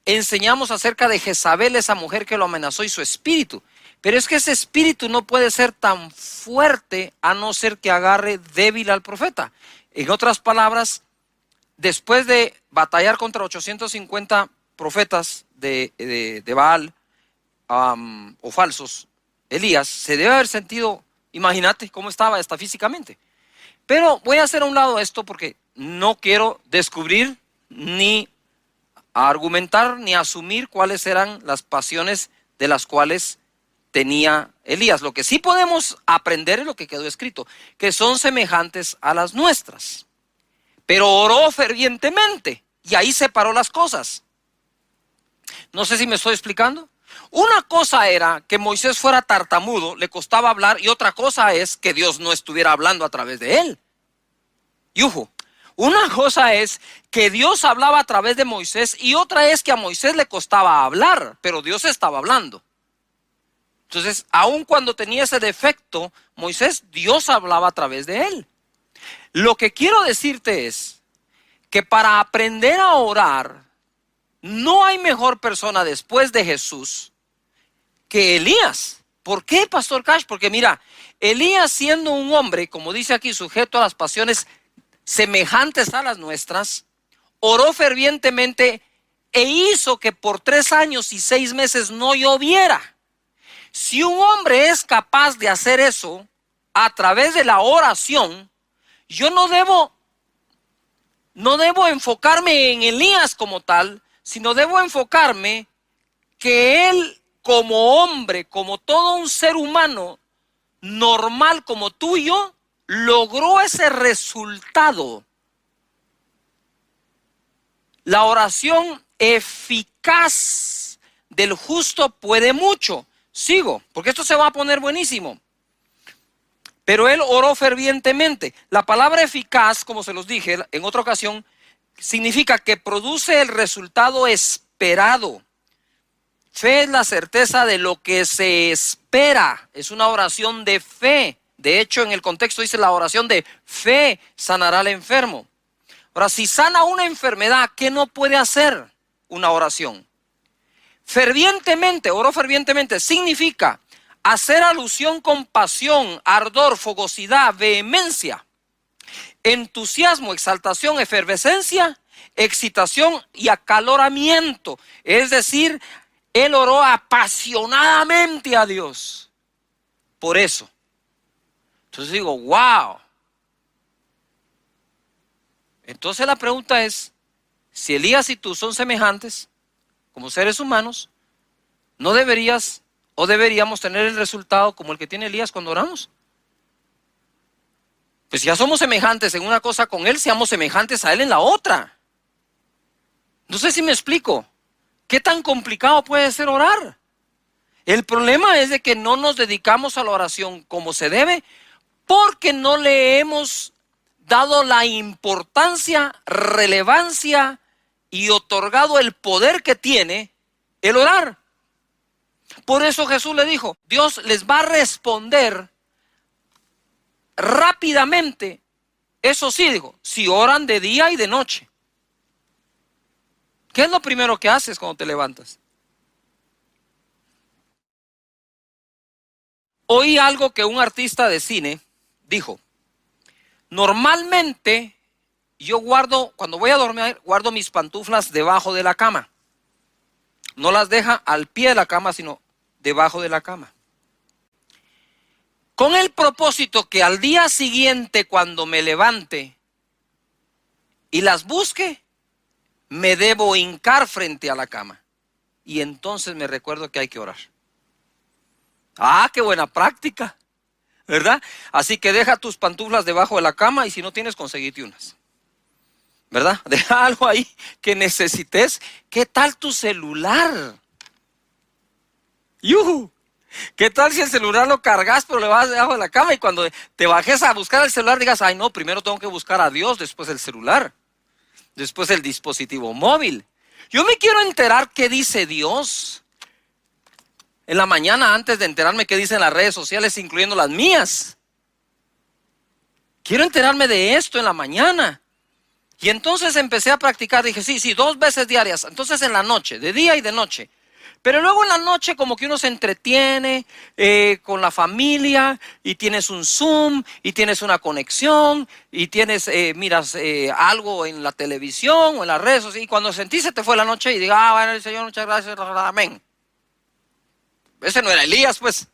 A: enseñamos acerca de Jezabel, esa mujer que lo amenazó y su espíritu. Pero es que ese espíritu no puede ser tan fuerte a no ser que agarre débil al profeta. En otras palabras, después de batallar contra 850 profetas de Baal o falsos, Elías se debe haber sentido, imagínate cómo estaba hasta físicamente. Pero voy a hacer a un lado esto porque no quiero descubrir ni argumentar ni asumir cuáles eran las pasiones de las cuales tenía Elías. Lo que sí podemos aprender es lo que quedó escrito, que son semejantes a las nuestras. Pero oró fervientemente y ahí separó las cosas. No sé si me estoy explicando. Una cosa era que Moisés fuera tartamudo, le costaba hablar, y otra cosa es que Dios no estuviera hablando a través de él. Yujo. Una cosa es que Dios hablaba a través de Moisés y otra es que a Moisés le costaba hablar, pero Dios estaba hablando. Entonces, aun cuando tenía ese defecto, Moisés, Dios hablaba a través de él. Lo que quiero decirte es que para aprender a orar, no hay mejor persona después de Jesús que Elías. ¿Por qué, Pastor Cash? Porque mira, Elías, siendo un hombre, como dice aquí, sujeto a las pasiones semejantes a las nuestras, oró fervientemente e hizo que por 3 años y 6 meses no lloviera. Si un hombre es capaz de hacer eso a través de la oración, yo no debo enfocarme en Elías como tal, sino debo enfocarme que él como hombre, como todo un ser humano normal como tú y yo, logró ese resultado. La oración eficaz del justo puede mucho. Sigo, porque esto se va a poner buenísimo. Pero él oró fervientemente. La palabra eficaz, como se los dije en otra ocasión, significa que produce el resultado esperado. Fe es la certeza de lo que se espera. Es una oración de fe. De hecho, en el contexto dice la oración de fe sanará al enfermo. Ahora, si sana una enfermedad, ¿qué no puede hacer una oración? Fervientemente, oró fervientemente, significa hacer alusión con pasión, ardor, fogosidad, vehemencia, entusiasmo, exaltación, efervescencia, excitación y acaloramiento. Es decir, él oró apasionadamente a Dios. Por eso. Entonces digo, wow. Entonces la pregunta es, si Elías y tú son semejantes, como seres humanos, ¿no deberías o deberíamos tener el resultado como el que tiene Elías cuando oramos? Pues si ya somos semejantes en una cosa con él, seamos semejantes a él en la otra. No sé si me explico. ¿Qué tan complicado puede ser orar? El problema es de que no nos dedicamos a la oración como se debe porque no le hemos dado la importancia, relevancia y otorgado el poder que tiene el orar. Por eso Jesús le dijo, Dios les va a responder rápidamente. Eso sí, digo, si oran de día y de noche. ¿Qué es lo primero que haces cuando te levantas? Oí algo que un artista de cine dijo. Normalmente yo cuando voy a dormir, guardo mis pantuflas debajo de la cama. No las deja al pie de la cama, sino debajo de la cama. Con el propósito que al día siguiente, cuando me levante y las busque, me debo hincar frente a la cama. Y entonces me recuerdo que hay que orar. ¡Ah, qué buena práctica! ¿Verdad? Así que deja tus pantuflas debajo de la cama y si no tienes, conseguite unas. ¿Verdad? Deja algo ahí que necesites. ¿Qué tal tu celular? ¡Yuhu! ¿Qué tal si el celular lo cargas pero le vas debajo de la cama y cuando te bajes a buscar el celular digas, ay no, primero tengo que buscar a Dios, después el celular, después el dispositivo móvil? Yo me quiero enterar qué dice Dios en la mañana antes de enterarme qué dicen las redes sociales, incluyendo las mías. Quiero enterarme de esto en la mañana. Y entonces empecé a practicar, dije, sí, 2 veces diarias, entonces en la noche, de día y de noche. Pero luego en la noche como que uno se entretiene con la familia y tienes un Zoom y tienes una conexión y miras algo en la televisión o en las redes sociales y cuando sentí se te fue la noche y diga, bueno, Señor, muchas gracias, amén. Ese no era Elías, pues.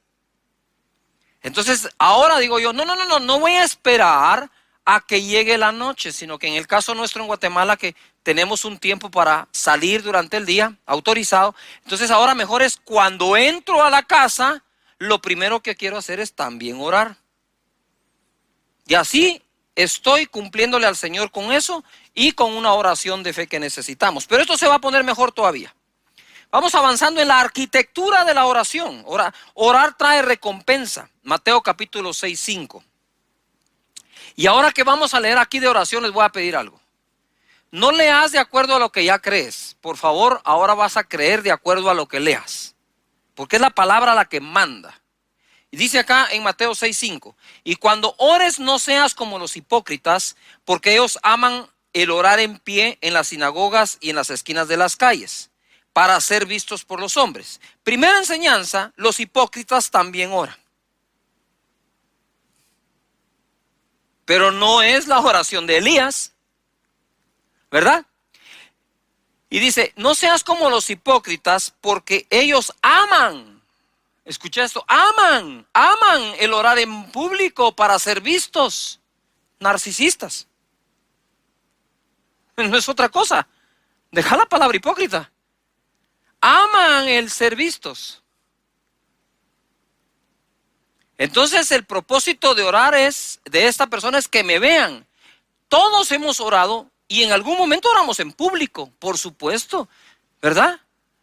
A: Entonces ahora digo yo, no voy a esperar a que llegue la noche, sino que en el caso nuestro en Guatemala que tenemos un tiempo para salir durante el día, autorizado. Entonces ahora mejor es cuando entro a la casa, lo primero que quiero hacer es también orar. Y así estoy cumpliéndole al Señor con eso y con una oración de fe que necesitamos. Pero esto se va a poner mejor todavía. Vamos avanzando en la arquitectura de la oración. Orar trae recompensa. Mateo capítulo 6, 5. Y ahora que vamos a leer aquí de oración, les voy a pedir algo. No leas de acuerdo a lo que ya crees. Por favor, ahora vas a creer de acuerdo a lo que leas. Porque es la palabra la que manda. Y dice acá en Mateo 6, 5. Y cuando ores no seas como los hipócritas, porque ellos aman el orar en pie en las sinagogas y en las esquinas de las calles, para ser vistos por los hombres. Primera enseñanza, los hipócritas también oran. Pero no es la oración de Elías, ¿verdad? Y dice, no seas como los hipócritas, porque ellos aman. Escucha esto, aman el orar en público para ser vistos. Narcisistas. No es otra cosa. Deja la palabra hipócrita. Aman el ser vistos. Entonces el propósito de orar de esta persona es que me vean. Todos hemos orado y en algún momento oramos en público, por supuesto, ¿verdad?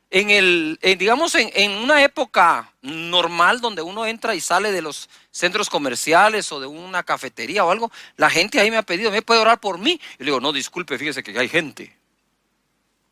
A: Digamos en una época normal donde uno entra y sale de los centros comerciales o de una cafetería o algo, la gente ahí me ha pedido, ¿me puede orar por mí? Y le digo, no, disculpe, fíjese que hay gente,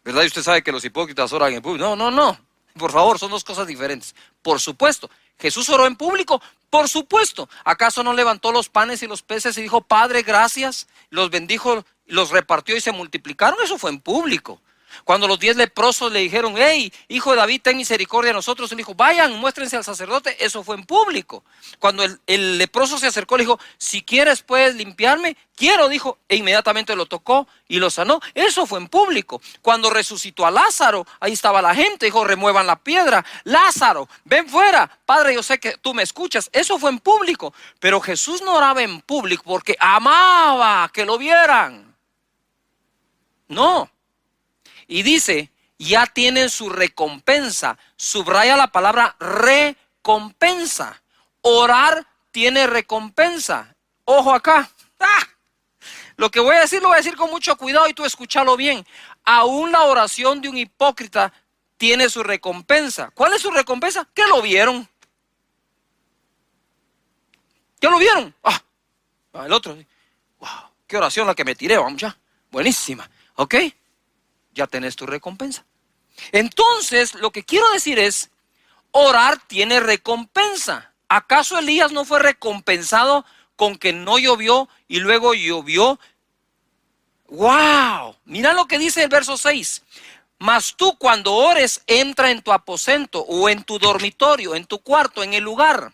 A: ¿verdad? Y usted sabe que los hipócritas oran en público. No, por favor, son dos cosas diferentes. Por supuesto, Jesús oró en público, por supuesto. ¿Acaso no levantó los panes y los peces y dijo, Padre, gracias? Los bendijo, los repartió y se multiplicaron. Eso fue en público. Cuando los 10 leprosos le dijeron, hey, hijo de David, ten misericordia de nosotros, él dijo, vayan, muéstrense al sacerdote. Eso fue en público. Cuando el leproso se acercó, le dijo, si quieres puedes limpiarme. Quiero, dijo, e inmediatamente lo tocó y lo sanó. Eso fue en público. Cuando resucitó a Lázaro, ahí estaba la gente, dijo, remuevan la piedra. Lázaro, ven fuera. Padre, yo sé que tú me escuchas. Eso fue en público. Pero Jesús no oraba en público porque amaba que lo vieran. No. Y dice, ya tienen su recompensa. Subraya la palabra recompensa. Orar tiene recompensa. Ojo acá. ¡Ah! Lo que voy a decir lo voy a decir con mucho cuidado y tú escúchalo bien. Aún la oración de un hipócrita tiene su recompensa. ¿Cuál es su recompensa? Que lo vieron. ¿Ya lo vieron? El otro. Wow, qué oración la que me tiré, vamos ya. Buenísima. ¿Ok? Ya tenés tu recompensa. Entonces, lo que quiero decir es, orar tiene recompensa. ¿Acaso Elías no fue recompensado con que no llovió y luego llovió? ¡Wow! Mira lo que dice el verso 6. Mas tú cuando ores, entra en tu aposento o en tu dormitorio, en tu cuarto, en el lugar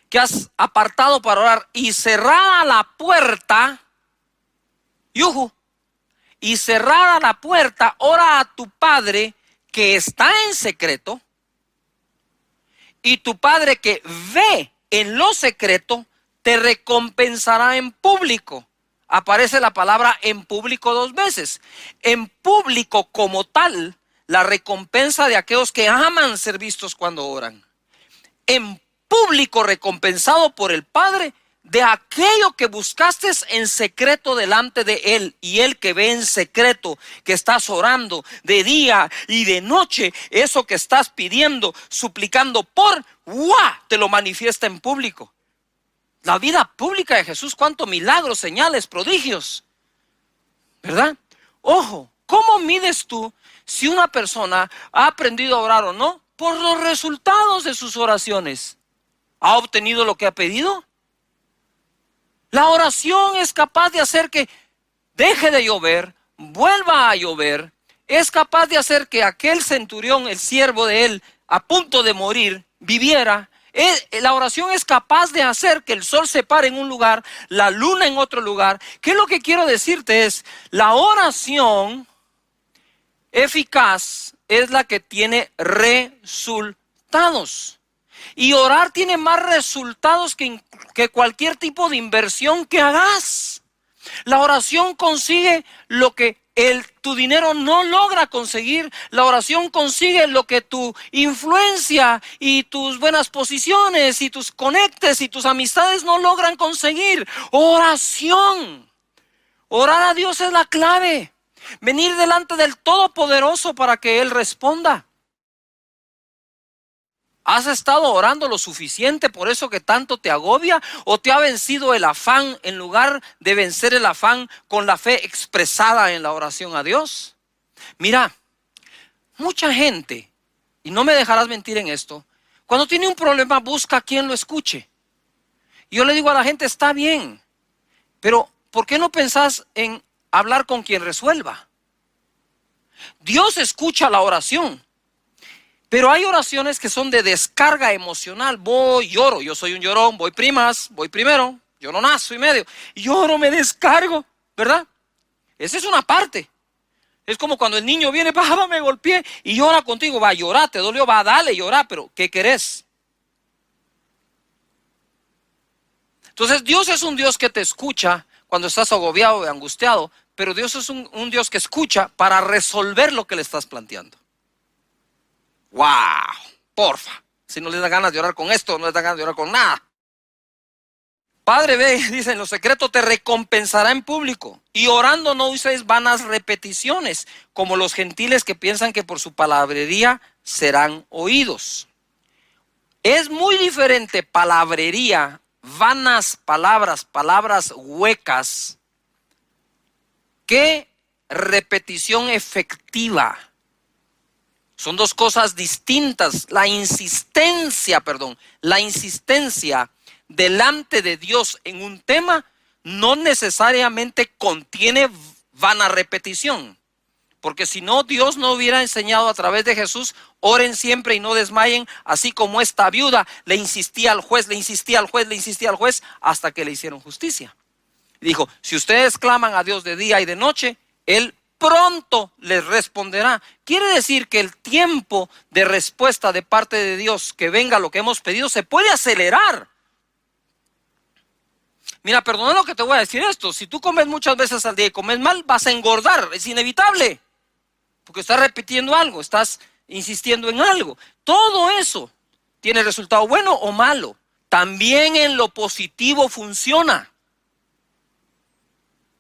A: que has apartado para orar y cerrada la puerta, ¡yujú! Y cerrada la puerta, ora a tu Padre que está en secreto, y tu Padre que ve en lo secreto, te recompensará en público. Aparece la palabra en público 2 veces. En público como tal, la recompensa de aquellos que aman ser vistos cuando oran. En público recompensado por el Padre de aquello que buscaste en secreto delante de Él, y Él que ve en secreto, que estás orando de día y de noche, eso que estás pidiendo, suplicando te lo manifiesta en público. La vida pública de Jesús, cuántos milagros, señales, prodigios, ¿verdad? Ojo, ¿cómo mides tú si una persona ha aprendido a orar o no? Por los resultados de sus oraciones. ¿Ha obtenido lo que ha pedido? La oración es capaz de hacer que deje de llover, vuelva a llover. Es capaz de hacer que aquel centurión, el siervo de él, a punto de morir, viviera. La oración es capaz de hacer que el sol se pare en un lugar, la luna en otro lugar. ¿Qué es lo que quiero decirte? Es la oración eficaz es la que tiene resultados. Y orar tiene más resultados que cualquier tipo de inversión que hagas. La oración consigue lo que tu dinero no logra conseguir. La oración consigue lo que tu influencia y tus buenas posiciones y tus conectes y tus amistades no logran conseguir. Oración. Orar a Dios es la clave. Venir delante del Todopoderoso para que Él responda. ¿Has estado orando lo suficiente por eso que tanto te agobia? ¿O te ha vencido el afán en lugar de vencer el afán con la fe expresada en la oración a Dios? Mira, mucha gente, y no me dejarás mentir en esto, cuando tiene un problema busca a quien lo escuche. Yo le digo a la gente, está bien, pero ¿por qué no pensás en hablar con quien resuelva. Dios escucha la oración, pero hay oraciones que son de descarga emocional. Voy, lloro, yo soy un llorón, voy primas, voy primero, lloronazo y medio. Lloro, me descargo, ¿verdad? Esa es una parte. Es como cuando el niño viene, papá, me golpeé y llora contigo. Va a llorar, te dolió, va a darle, llorar, pero ¿qué querés? Entonces Dios es un Dios que te escucha cuando estás agobiado y angustiado, pero Dios es un Dios que escucha para resolver lo que le estás planteando. ¡Wow! Porfa. Si no les da ganas de orar con esto, no les da ganas de orar con nada. Padre, ve, dice, en lo secreto te recompensará en público. Y orando no uséis vanas repeticiones, como los gentiles que piensan que por su palabrería serán oídos. Es muy diferente palabrería, vanas palabras, palabras huecas, que repetición efectiva. Son dos cosas distintas. La insistencia delante de Dios en un tema no necesariamente contiene vana repetición. Porque si no, Dios no hubiera enseñado a través de Jesús, oren siempre y no desmayen, así como esta viuda le insistía al juez, hasta que le hicieron justicia. Dijo, si ustedes claman a Dios de día y de noche, Él pronto les responderá. Quiere decir que el tiempo de respuesta de parte de Dios, que venga lo que hemos pedido, se puede acelerar. Mira, perdona lo que te voy a decir esto. Si tú comes muchas veces al día y comes mal, vas a engordar. Es inevitable. Porque estás repitiendo algo, estás insistiendo en algo. Todo eso tiene resultado bueno o malo. También en lo positivo funciona.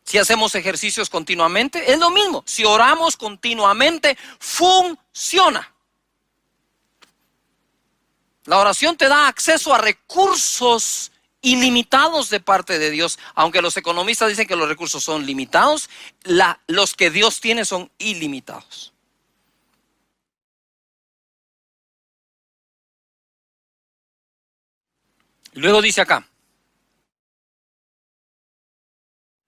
A: Si hacemos ejercicios continuamente, es lo mismo. Si oramos continuamente, funciona. La oración te da acceso a recursos ilimitados de parte de Dios. Aunque los economistas dicen que los recursos son limitados, los que Dios tiene son ilimitados. Luego dice acá,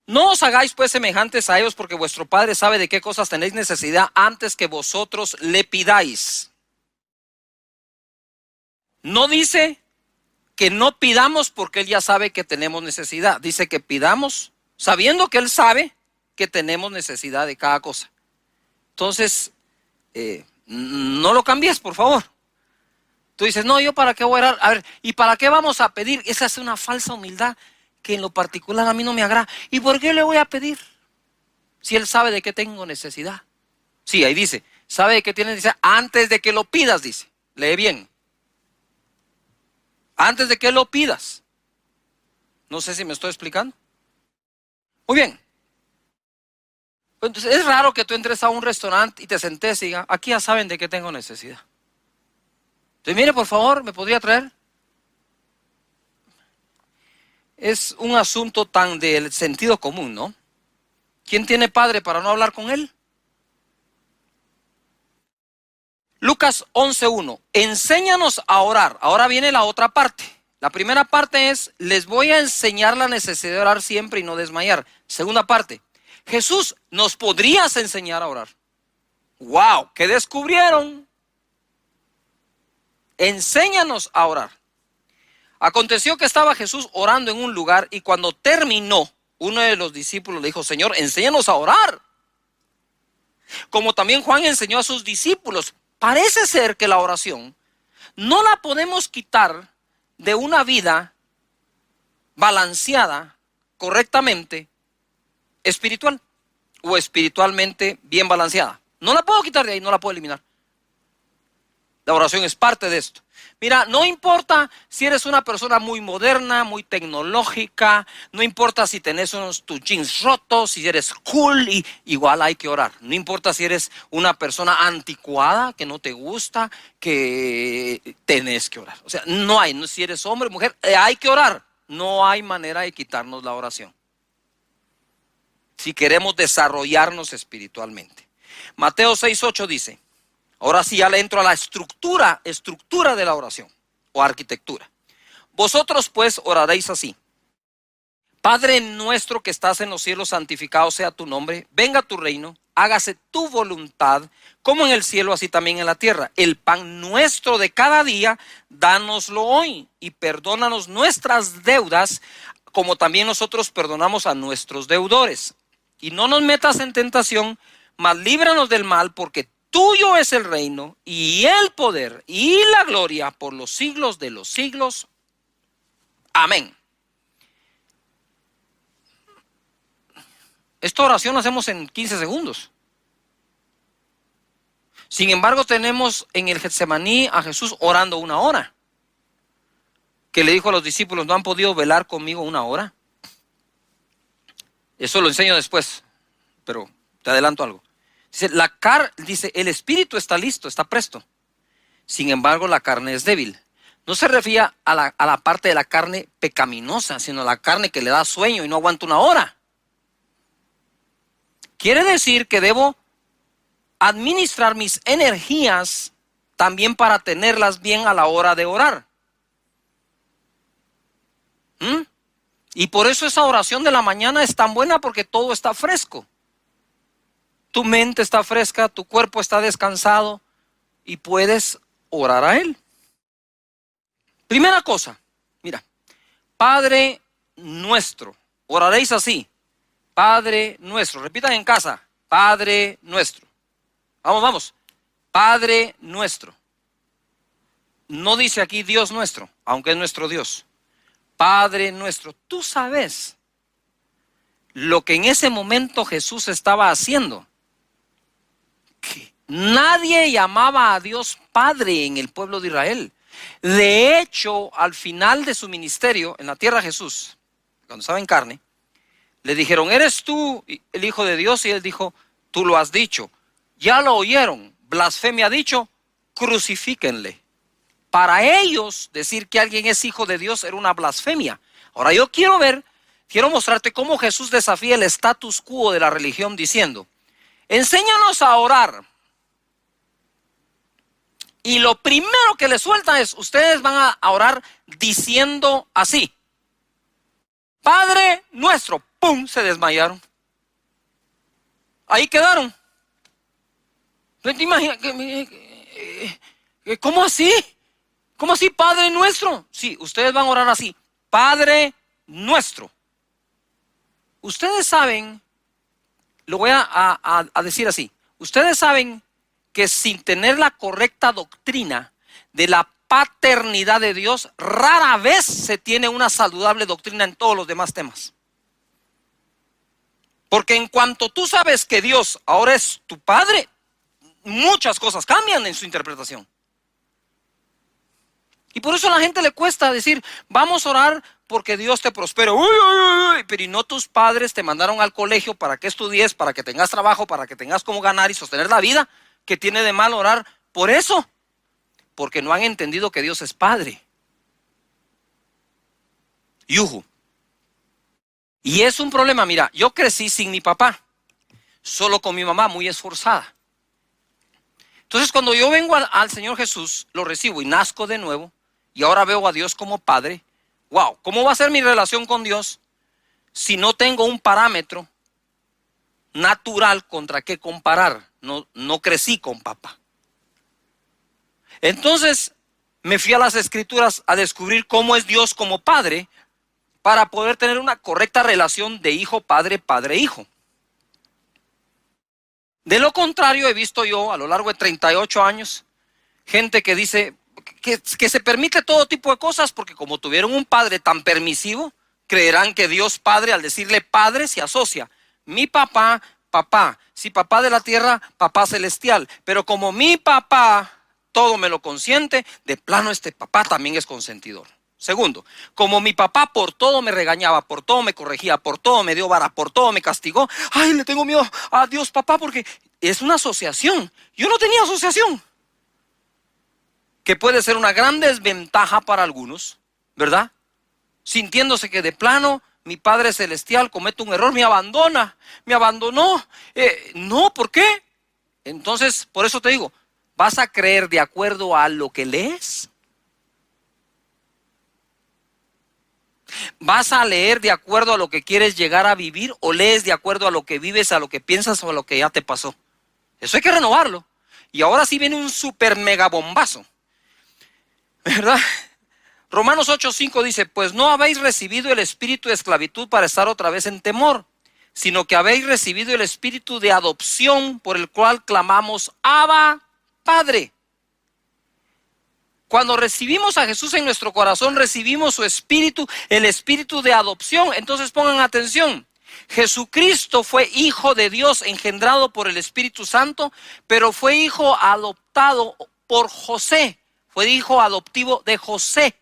A: no os hagáis pues semejantes a ellos, porque vuestro Padre sabe de qué cosas tenéis necesidad antes que vosotros le pidáis. No dice que no pidamos porque Él ya sabe que tenemos necesidad. Dice que pidamos sabiendo que Él sabe que tenemos necesidad de cada cosa. Entonces, no lo cambies, por favor. Tú dices, no, ¿yo para qué voy a orar? A ver, ¿y para qué vamos a pedir? Esa es una falsa humildad que en lo particular a mí no me agrada. ¿Y por qué le voy a pedir? Si Él sabe de qué tengo necesidad. Sí, ahí dice, sabe de qué tienes necesidad antes de que lo pidas, dice. Lee bien. Antes de que lo pidas. No sé si me estoy explicando. Muy bien. Entonces, es raro que tú entres a un restaurante y te sentes y digas, aquí ya saben de qué tengo necesidad. Entonces, mire, por favor, ¿me podría traer? Es un asunto tan del sentido común, ¿no? ¿Quién tiene padre para no hablar con él? Lucas 11:1. Enséñanos a orar. Ahora viene la otra parte. La primera parte es, les voy a enseñar la necesidad de orar siempre y no desmayar. Segunda parte, Jesús, ¿nos podrías enseñar a orar? ¡Wow! ¿Qué descubrieron? Enséñanos a orar. Aconteció que estaba Jesús orando en un lugar y cuando terminó, uno de los discípulos le dijo, Señor, enséñanos a orar. Como también Juan enseñó a sus discípulos. Parece ser que la oración no la podemos quitar de una vida balanceada correctamente espiritual o espiritualmente bien balanceada. No la puedo quitar de ahí, no la puedo eliminar. La oración es parte de esto. Mira, no importa si eres una persona muy moderna, muy tecnológica, no importa si tenés tus jeans rotos, si eres cool, igual hay que orar. No importa si eres una persona anticuada, que no te gusta, que tenés que orar. O sea, si eres hombre o mujer, hay que orar. No hay manera de quitarnos la oración. Si queremos desarrollarnos espiritualmente. Mateo 6:8 dice, ahora sí ya le entro a la estructura de la oración o arquitectura. Vosotros pues oraréis así. Padre nuestro que estás en los cielos, santificado sea tu nombre, venga tu reino, hágase tu voluntad, como en el cielo, así también en la tierra. El pan nuestro de cada día, dánoslo hoy, y perdónanos nuestras deudas, como también nosotros perdonamos a nuestros deudores. Y no nos metas en tentación, mas líbranos del mal, porque tuyo es el reino, y el poder, y la gloria, por los siglos de los siglos. Amén. Esta oración la hacemos en 15 segundos. Sin embargo, tenemos en el Getsemaní a Jesús orando 1 hora. Que le dijo a los discípulos, ¿no han podido velar conmigo 1 hora? Eso lo enseño después, pero te adelanto algo. Dice, el espíritu está listo, está presto. Sin embargo, la carne es débil. No se refiere a la parte de la carne pecaminosa, sino a la carne que le da sueño y no aguanta 1 hora. Quiere decir que debo administrar mis energías también para tenerlas bien a la hora de orar. Y por eso esa oración de la mañana es tan buena, porque todo está fresco. Tu mente está fresca, tu cuerpo está descansado y puedes orar a Él. Primera cosa, mira, Padre nuestro, oraréis así. Padre nuestro, repitan en casa, Padre nuestro. Vamos, Padre nuestro. No dice aquí Dios nuestro, aunque es nuestro Dios. Padre nuestro, tú sabes lo que en ese momento Jesús estaba haciendo. Que nadie llamaba a Dios Padre en el pueblo de Israel. De hecho, al final de su ministerio en la tierra, Jesús, cuando estaba en carne, le dijeron, ¿eres tú el Hijo de Dios? Y él dijo, tú lo has dicho. Ya lo oyeron, blasfemia ha dicho, crucifíquenle. Para ellos, decir que alguien es hijo de Dios era una blasfemia. Ahora yo quiero mostrarte cómo Jesús desafía el status quo de la religión diciendo, enséñanos a orar. Y lo primero que le suelta es, ustedes van a orar diciendo así, Padre nuestro. ¡Pum! Se desmayaron. Ahí quedaron. ¿No te imaginas? ¿Cómo así? ¿Cómo así, Padre nuestro? Sí, ustedes van a orar así, Padre nuestro. Ustedes saben, lo voy a decir así, ustedes saben que sin tener la correcta doctrina de la paternidad de Dios, rara vez se tiene una saludable doctrina en todos los demás temas. Porque en cuanto tú sabes que Dios ahora es tu Padre, muchas cosas cambian en su interpretación. Y por eso a la gente le cuesta decir, vamos a orar porque Dios te prospere. Uy, uy, uy. Pero ¿y no tus padres te mandaron al colegio para que estudies, para que tengas trabajo, para que tengas cómo ganar y sostener la vida? ¿Qué tiene de mal orar por eso? Porque no han entendido que Dios es Padre. Yuhu. Y es un problema, mira, yo crecí sin mi papá, solo con mi mamá, muy esforzada. Entonces cuando yo vengo al Señor Jesús, lo recibo y nazco de nuevo, y ahora veo a Dios como Padre. Wow, ¿cómo va a ser mi relación con Dios si no tengo un parámetro natural contra qué comparar? No crecí con papá. Entonces me fui a las Escrituras a descubrir cómo es Dios como Padre, para poder tener una correcta relación de hijo-padre, padre-hijo. De lo contrario, he visto yo a lo largo de 38 años, gente que dice que se permite todo tipo de cosas, porque como tuvieron un padre tan permisivo, creerán que Dios Padre, al decirle Padre, se asocia. Mi papá, papá. Si papá de la tierra, papá celestial. Pero como mi papá todo me lo consiente, de plano este papá también es consentidor. Segundo, como mi papá por todo me regañaba, por todo me corregía, por todo me dio vara, por todo me castigó, ay, le tengo miedo a Dios papá, porque es una asociación. Yo no tenía asociación, que puede ser una gran desventaja para algunos, ¿verdad? Sintiéndose que de plano mi Padre Celestial comete un error, me abandona, me abandonó. No, ¿por qué? Entonces, por eso te digo, ¿vas a creer de acuerdo a lo que lees? ¿Vas a leer de acuerdo a lo que quieres llegar a vivir o lees de acuerdo a lo que vives, a lo que piensas o a lo que ya te pasó? Eso hay que renovarlo. Y ahora sí viene un super mega bombazo, ¿verdad? Romanos 8:5 dice, pues no habéis recibido el espíritu de esclavitud para estar otra vez en temor, sino que habéis recibido el espíritu de adopción por el cual clamamos, Abba, Padre. Cuando recibimos a Jesús en nuestro corazón, recibimos su espíritu, el espíritu de adopción. Entonces pongan atención. Jesucristo fue hijo de Dios engendrado por el Espíritu Santo, pero fue hijo adoptado por José. Fue hijo adoptivo de José.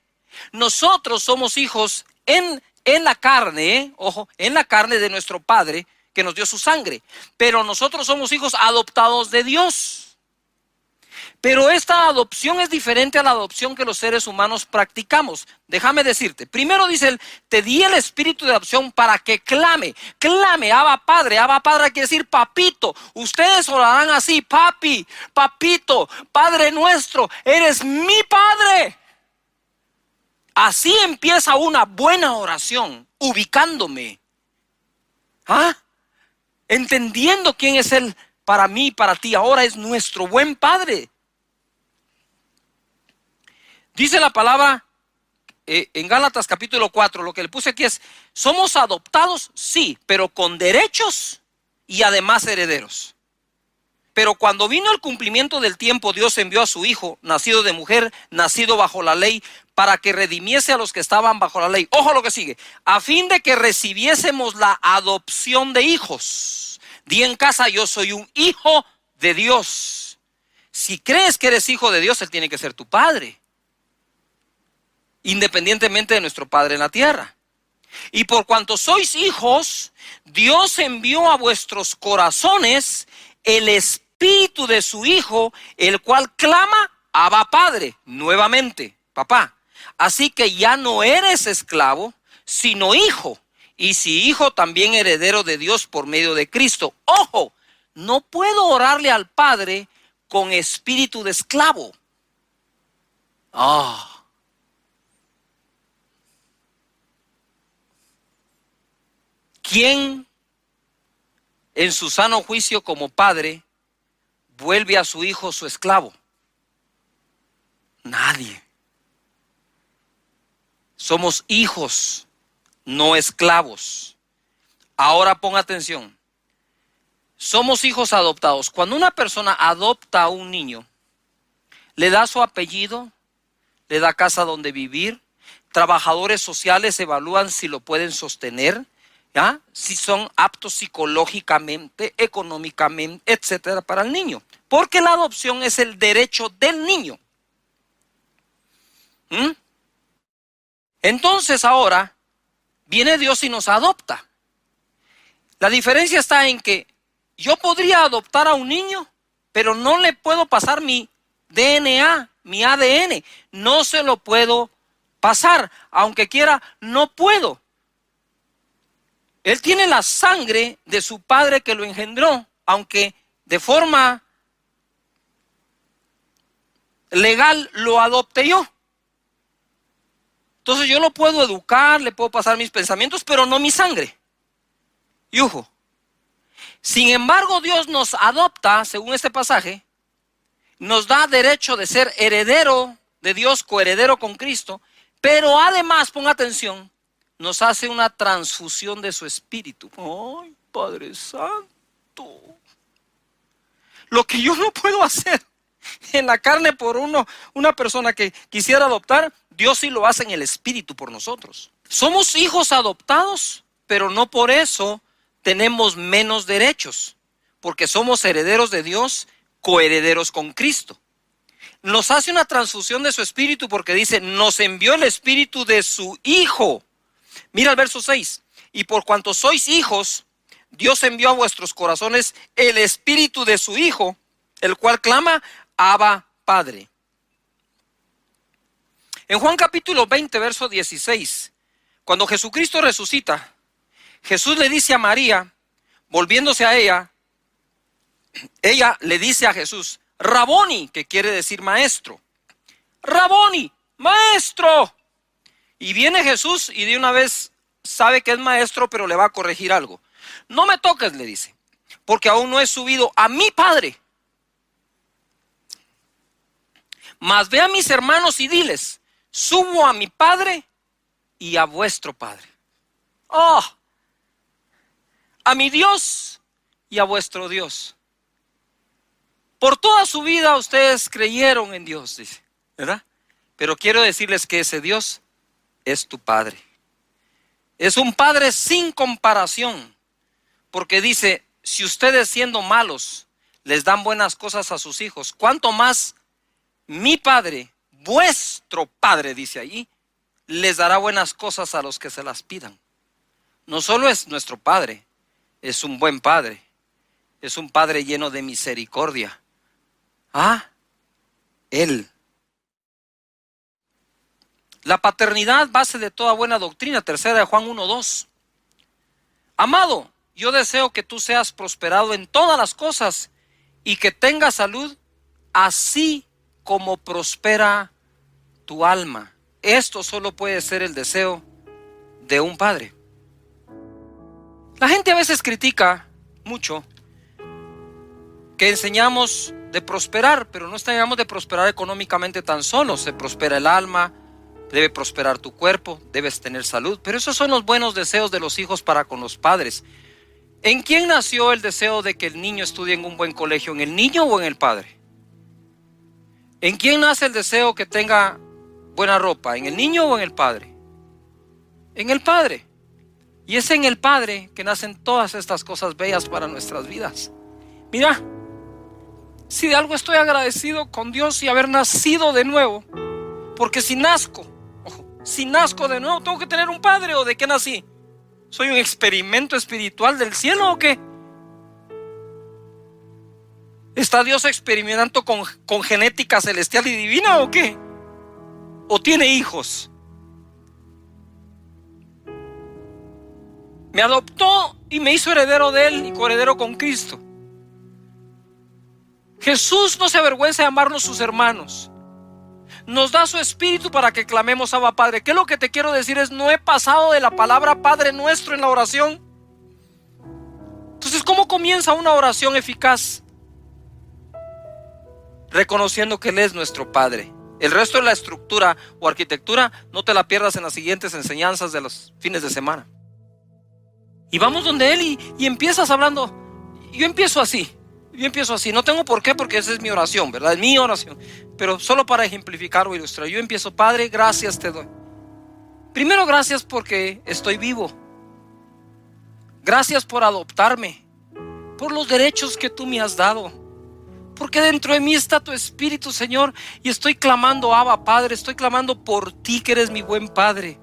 A: Nosotros somos hijos en la carne, ojo, en la carne de nuestro Padre que nos dio su sangre. Pero nosotros somos hijos adoptados de Dios. Pero esta adopción es diferente a la adopción que los seres humanos practicamos. Déjame decirte, primero dice él, te di el espíritu de adopción para que clame, Abba Padre quiere decir papito. Ustedes orarán así, papi, papito, Padre nuestro, eres mi Padre. Así empieza una buena oración, ubicándome, entendiendo quién es Él para mí y para ti. Ahora es nuestro buen Padre. Dice la palabra en Gálatas capítulo 4, lo que le puse aquí es, somos adoptados, sí, pero con derechos y además herederos. Pero cuando vino el cumplimiento del tiempo, Dios envió a su Hijo, nacido de mujer, nacido bajo la ley, para que redimiese a los que estaban bajo la ley. Ojo lo que sigue, a fin de que recibiésemos la adopción de hijos. Di en casa, yo soy un hijo de Dios. Si crees que eres hijo de Dios, Él tiene que ser tu Padre, independientemente de nuestro Padre en la tierra. Y por cuanto sois hijos, Dios envió a vuestros corazones el espíritu de su Hijo, el cual clama, Abba Padre, nuevamente, papá. Así que ya no eres esclavo, sino hijo. Y si hijo, también heredero de Dios por medio de Cristo. Ojo, no puedo orarle al Padre con espíritu de esclavo. ¿Quién en su sano juicio como padre vuelve a su hijo su esclavo? Nadie. Somos hijos, no esclavos. Ahora pon atención. Somos hijos adoptados. Cuando una persona adopta a un niño, le da su apellido, le da casa donde vivir, trabajadores sociales evalúan si lo pueden sostener, si son aptos psicológicamente, económicamente, etcétera, para el niño. Porque la adopción es el derecho del niño. Entonces ahora viene Dios y nos adopta. La diferencia está en que yo podría adoptar a un niño, pero no le puedo pasar mi DNA, mi ADN. No se lo puedo pasar. Aunque quiera, no puedo. Él tiene la sangre de su padre que lo engendró, aunque de forma legal lo adopte yo. Entonces yo lo puedo educar, le puedo pasar mis pensamientos, pero no mi sangre. Y ojo, sin embargo Dios nos adopta, según este pasaje, nos da derecho de ser heredero de Dios, coheredero con Cristo, pero además, pon atención, nos hace una transfusión de su espíritu. ¡Ay, Padre Santo! Lo que yo no puedo hacer en la carne por una persona que quisiera adoptar, Dios sí lo hace en el espíritu por nosotros. Somos hijos adoptados, pero no por eso tenemos menos derechos, porque somos herederos de Dios, coherederos con Cristo. Nos hace una transfusión de su espíritu porque dice, nos envió el espíritu de su Hijo. Mira el verso 6. Y por cuanto sois hijos, Dios envió a vuestros corazones el espíritu de su Hijo, el cual clama, Abba Padre. En Juan capítulo 20, verso 16, cuando Jesucristo resucita, Jesús le dice a María, volviéndose a ella le dice a Jesús, Raboni, que quiere decir maestro. Raboni, maestro. Y viene Jesús y de una vez sabe que es maestro, pero le va a corregir algo. No me toques, le dice, porque aún no he subido a mi Padre. Mas ve a mis hermanos y diles, subo a mi Padre y a vuestro Padre. Oh, a mi Dios y a vuestro Dios. Por toda su vida ustedes creyeron en Dios, dice, ¿verdad? Pero quiero decirles que ese Dios es tu Padre. Es un Padre sin comparación, porque dice, si ustedes siendo malos les dan buenas cosas a sus hijos, ¿cuánto más mi Padre, vuestro Padre, dice allí, les dará buenas cosas a los que se las pidan? No solo es nuestro Padre, es un buen Padre, es un Padre lleno de misericordia. Él. La paternidad, base de toda buena doctrina, 3 de Juan 1:2. Amado, yo deseo que tú seas prosperado en todas las cosas y que tengas salud, así como prospera tu alma. Esto solo puede ser el deseo de un padre. La gente a veces critica mucho que enseñamos de prosperar, pero no enseñamos de prosperar económicamente tan solo. Se prospera el alma, debe prosperar tu cuerpo, debes tener salud, pero esos son los buenos deseos de los hijos para con los padres. ¿En quién nació el deseo de que el niño estudie en un buen colegio? ¿En el niño o en el padre? ¿En quién nace el deseo que tenga buena ropa? ¿En el niño o en el padre? En el padre. Y es en el Padre que nacen todas estas cosas bellas para nuestras vidas. Mira, si de algo estoy agradecido con Dios y haber nacido de nuevo, porque si nazco de nuevo, tengo que tener un padre. ¿O de qué nací? ¿Soy un experimento espiritual del cielo o qué? ¿Está Dios experimentando con genética celestial y divina o qué? ¿O tiene hijos? Me adoptó y me hizo heredero de Él y coheredero con Cristo. Jesús no se avergüenza de amarnos sus hermanos. Nos da su espíritu para que clamemos Abba Padre. ¿Qué es lo que te quiero decir? No he pasado de la palabra Padre Nuestro en la oración. Entonces, ¿cómo comienza una oración eficaz? Reconociendo que Él es nuestro Padre. El resto de la estructura o arquitectura no te la pierdas en las siguientes enseñanzas de los fines de semana. Y vamos donde Él y empiezas hablando. Yo empiezo así, no tengo por qué, porque esa es mi oración, ¿verdad? Es mi oración, pero solo para ejemplificar o ilustrar. Yo empiezo, Padre, gracias te doy. Primero, gracias porque estoy vivo. Gracias por adoptarme, por los derechos que tú me has dado, porque dentro de mí está tu Espíritu, Señor, y estoy clamando, Abba Padre, estoy clamando por ti que eres mi buen Padre.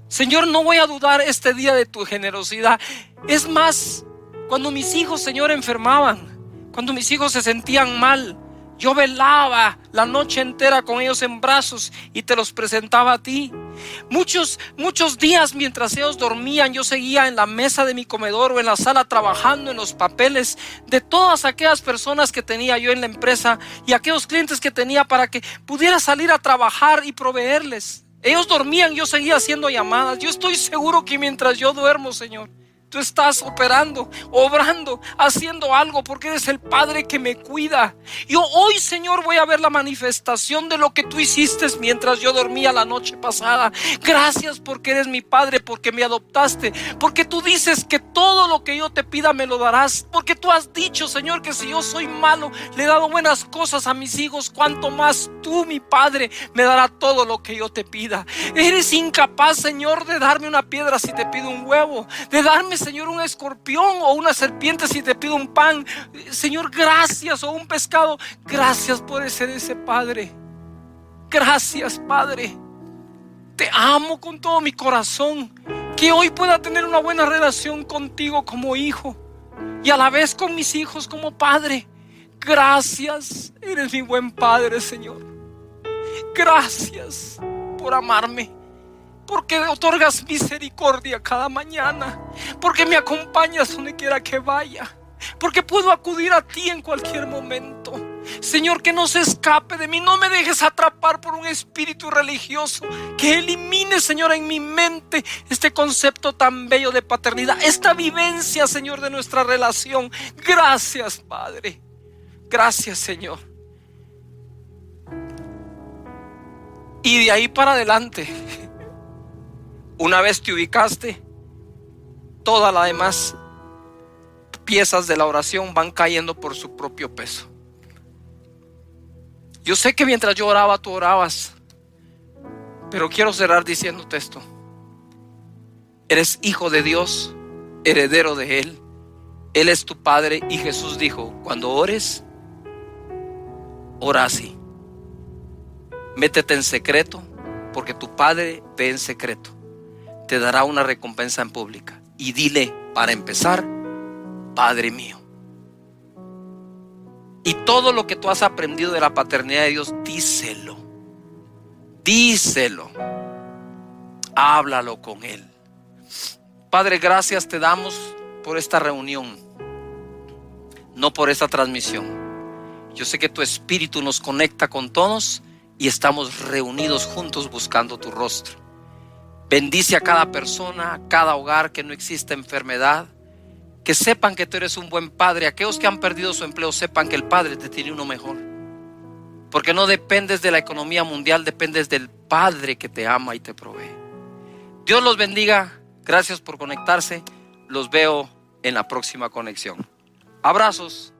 A: Señor, no voy a dudar este día de tu generosidad. Es más, cuando mis hijos, Señor, enfermaban, cuando mis hijos se sentían mal, yo velaba la noche entera con ellos en brazos y te los presentaba a ti. Muchos días mientras ellos dormían, yo seguía en la mesa de mi comedor o en la sala trabajando en los papeles de todas aquellas personas que tenía yo en la empresa y aquellos clientes que tenía para que pudiera salir a trabajar y proveerles. Ellos dormían, yo seguía haciendo llamadas. Yo estoy seguro que mientras yo duermo, Señor, tú estás operando, obrando, haciendo algo, porque eres el Padre que me cuida. Yo hoy, Señor, voy a ver la manifestación de lo que tú hiciste mientras yo dormía la noche pasada. Gracias porque eres mi Padre, porque me adoptaste, porque tú dices que todo lo que yo te pida me lo darás, porque tú has dicho, Señor, que si yo soy malo, le he dado buenas cosas a mis hijos, cuanto más tú, mi Padre, me dará todo lo que yo te pida. Eres incapaz, Señor, de darme una piedra si te pido un huevo, de darme, Señor, un escorpión o una serpiente si te pido un pan. Señor, gracias, o un pescado. Gracias por ser ese Padre. Gracias, Padre. Te amo con todo mi corazón. Que hoy pueda tener una buena relación contigo como hijo y a la vez con mis hijos como padre. Gracias, eres mi buen Padre, Señor. Gracias por amarme, porque otorgas misericordia cada mañana, porque me acompañas donde quiera que vaya, porque puedo acudir a ti en cualquier momento. Señor, que no se escape de mí. No me dejes atrapar por un espíritu religioso. Que elimine, Señor, en mi mente este concepto tan bello de paternidad, esta vivencia, Señor, de nuestra relación. Gracias, Padre. Gracias, Señor. Y de ahí para adelante, una vez te ubicaste, todas las demás piezas de la oración van cayendo por su propio peso. Yo sé que mientras yo oraba, tú orabas, pero quiero cerrar diciéndote esto. Eres hijo de Dios, heredero de Él. Él es tu Padre y Jesús dijo, cuando ores, ora así. Métete en secreto, porque tu Padre ve en secreto. Te dará una recompensa en pública. Y dile, para empezar, Padre mío. Y todo lo que tú has aprendido de la paternidad de Dios, díselo. Díselo. Háblalo con Él. Padre, gracias te damos por esta reunión, no por esta transmisión. Yo sé que tu Espíritu nos conecta con todos y estamos reunidos juntos buscando tu rostro. Bendice a cada persona, a cada hogar, que no exista enfermedad. Que sepan que tú eres un buen padre. Aquellos que han perdido su empleo sepan que el Padre te tiene uno mejor. Porque no dependes de la economía mundial, dependes del Padre que te ama y te provee. Dios los bendiga. Gracias por conectarse. Los veo en la próxima conexión. Abrazos.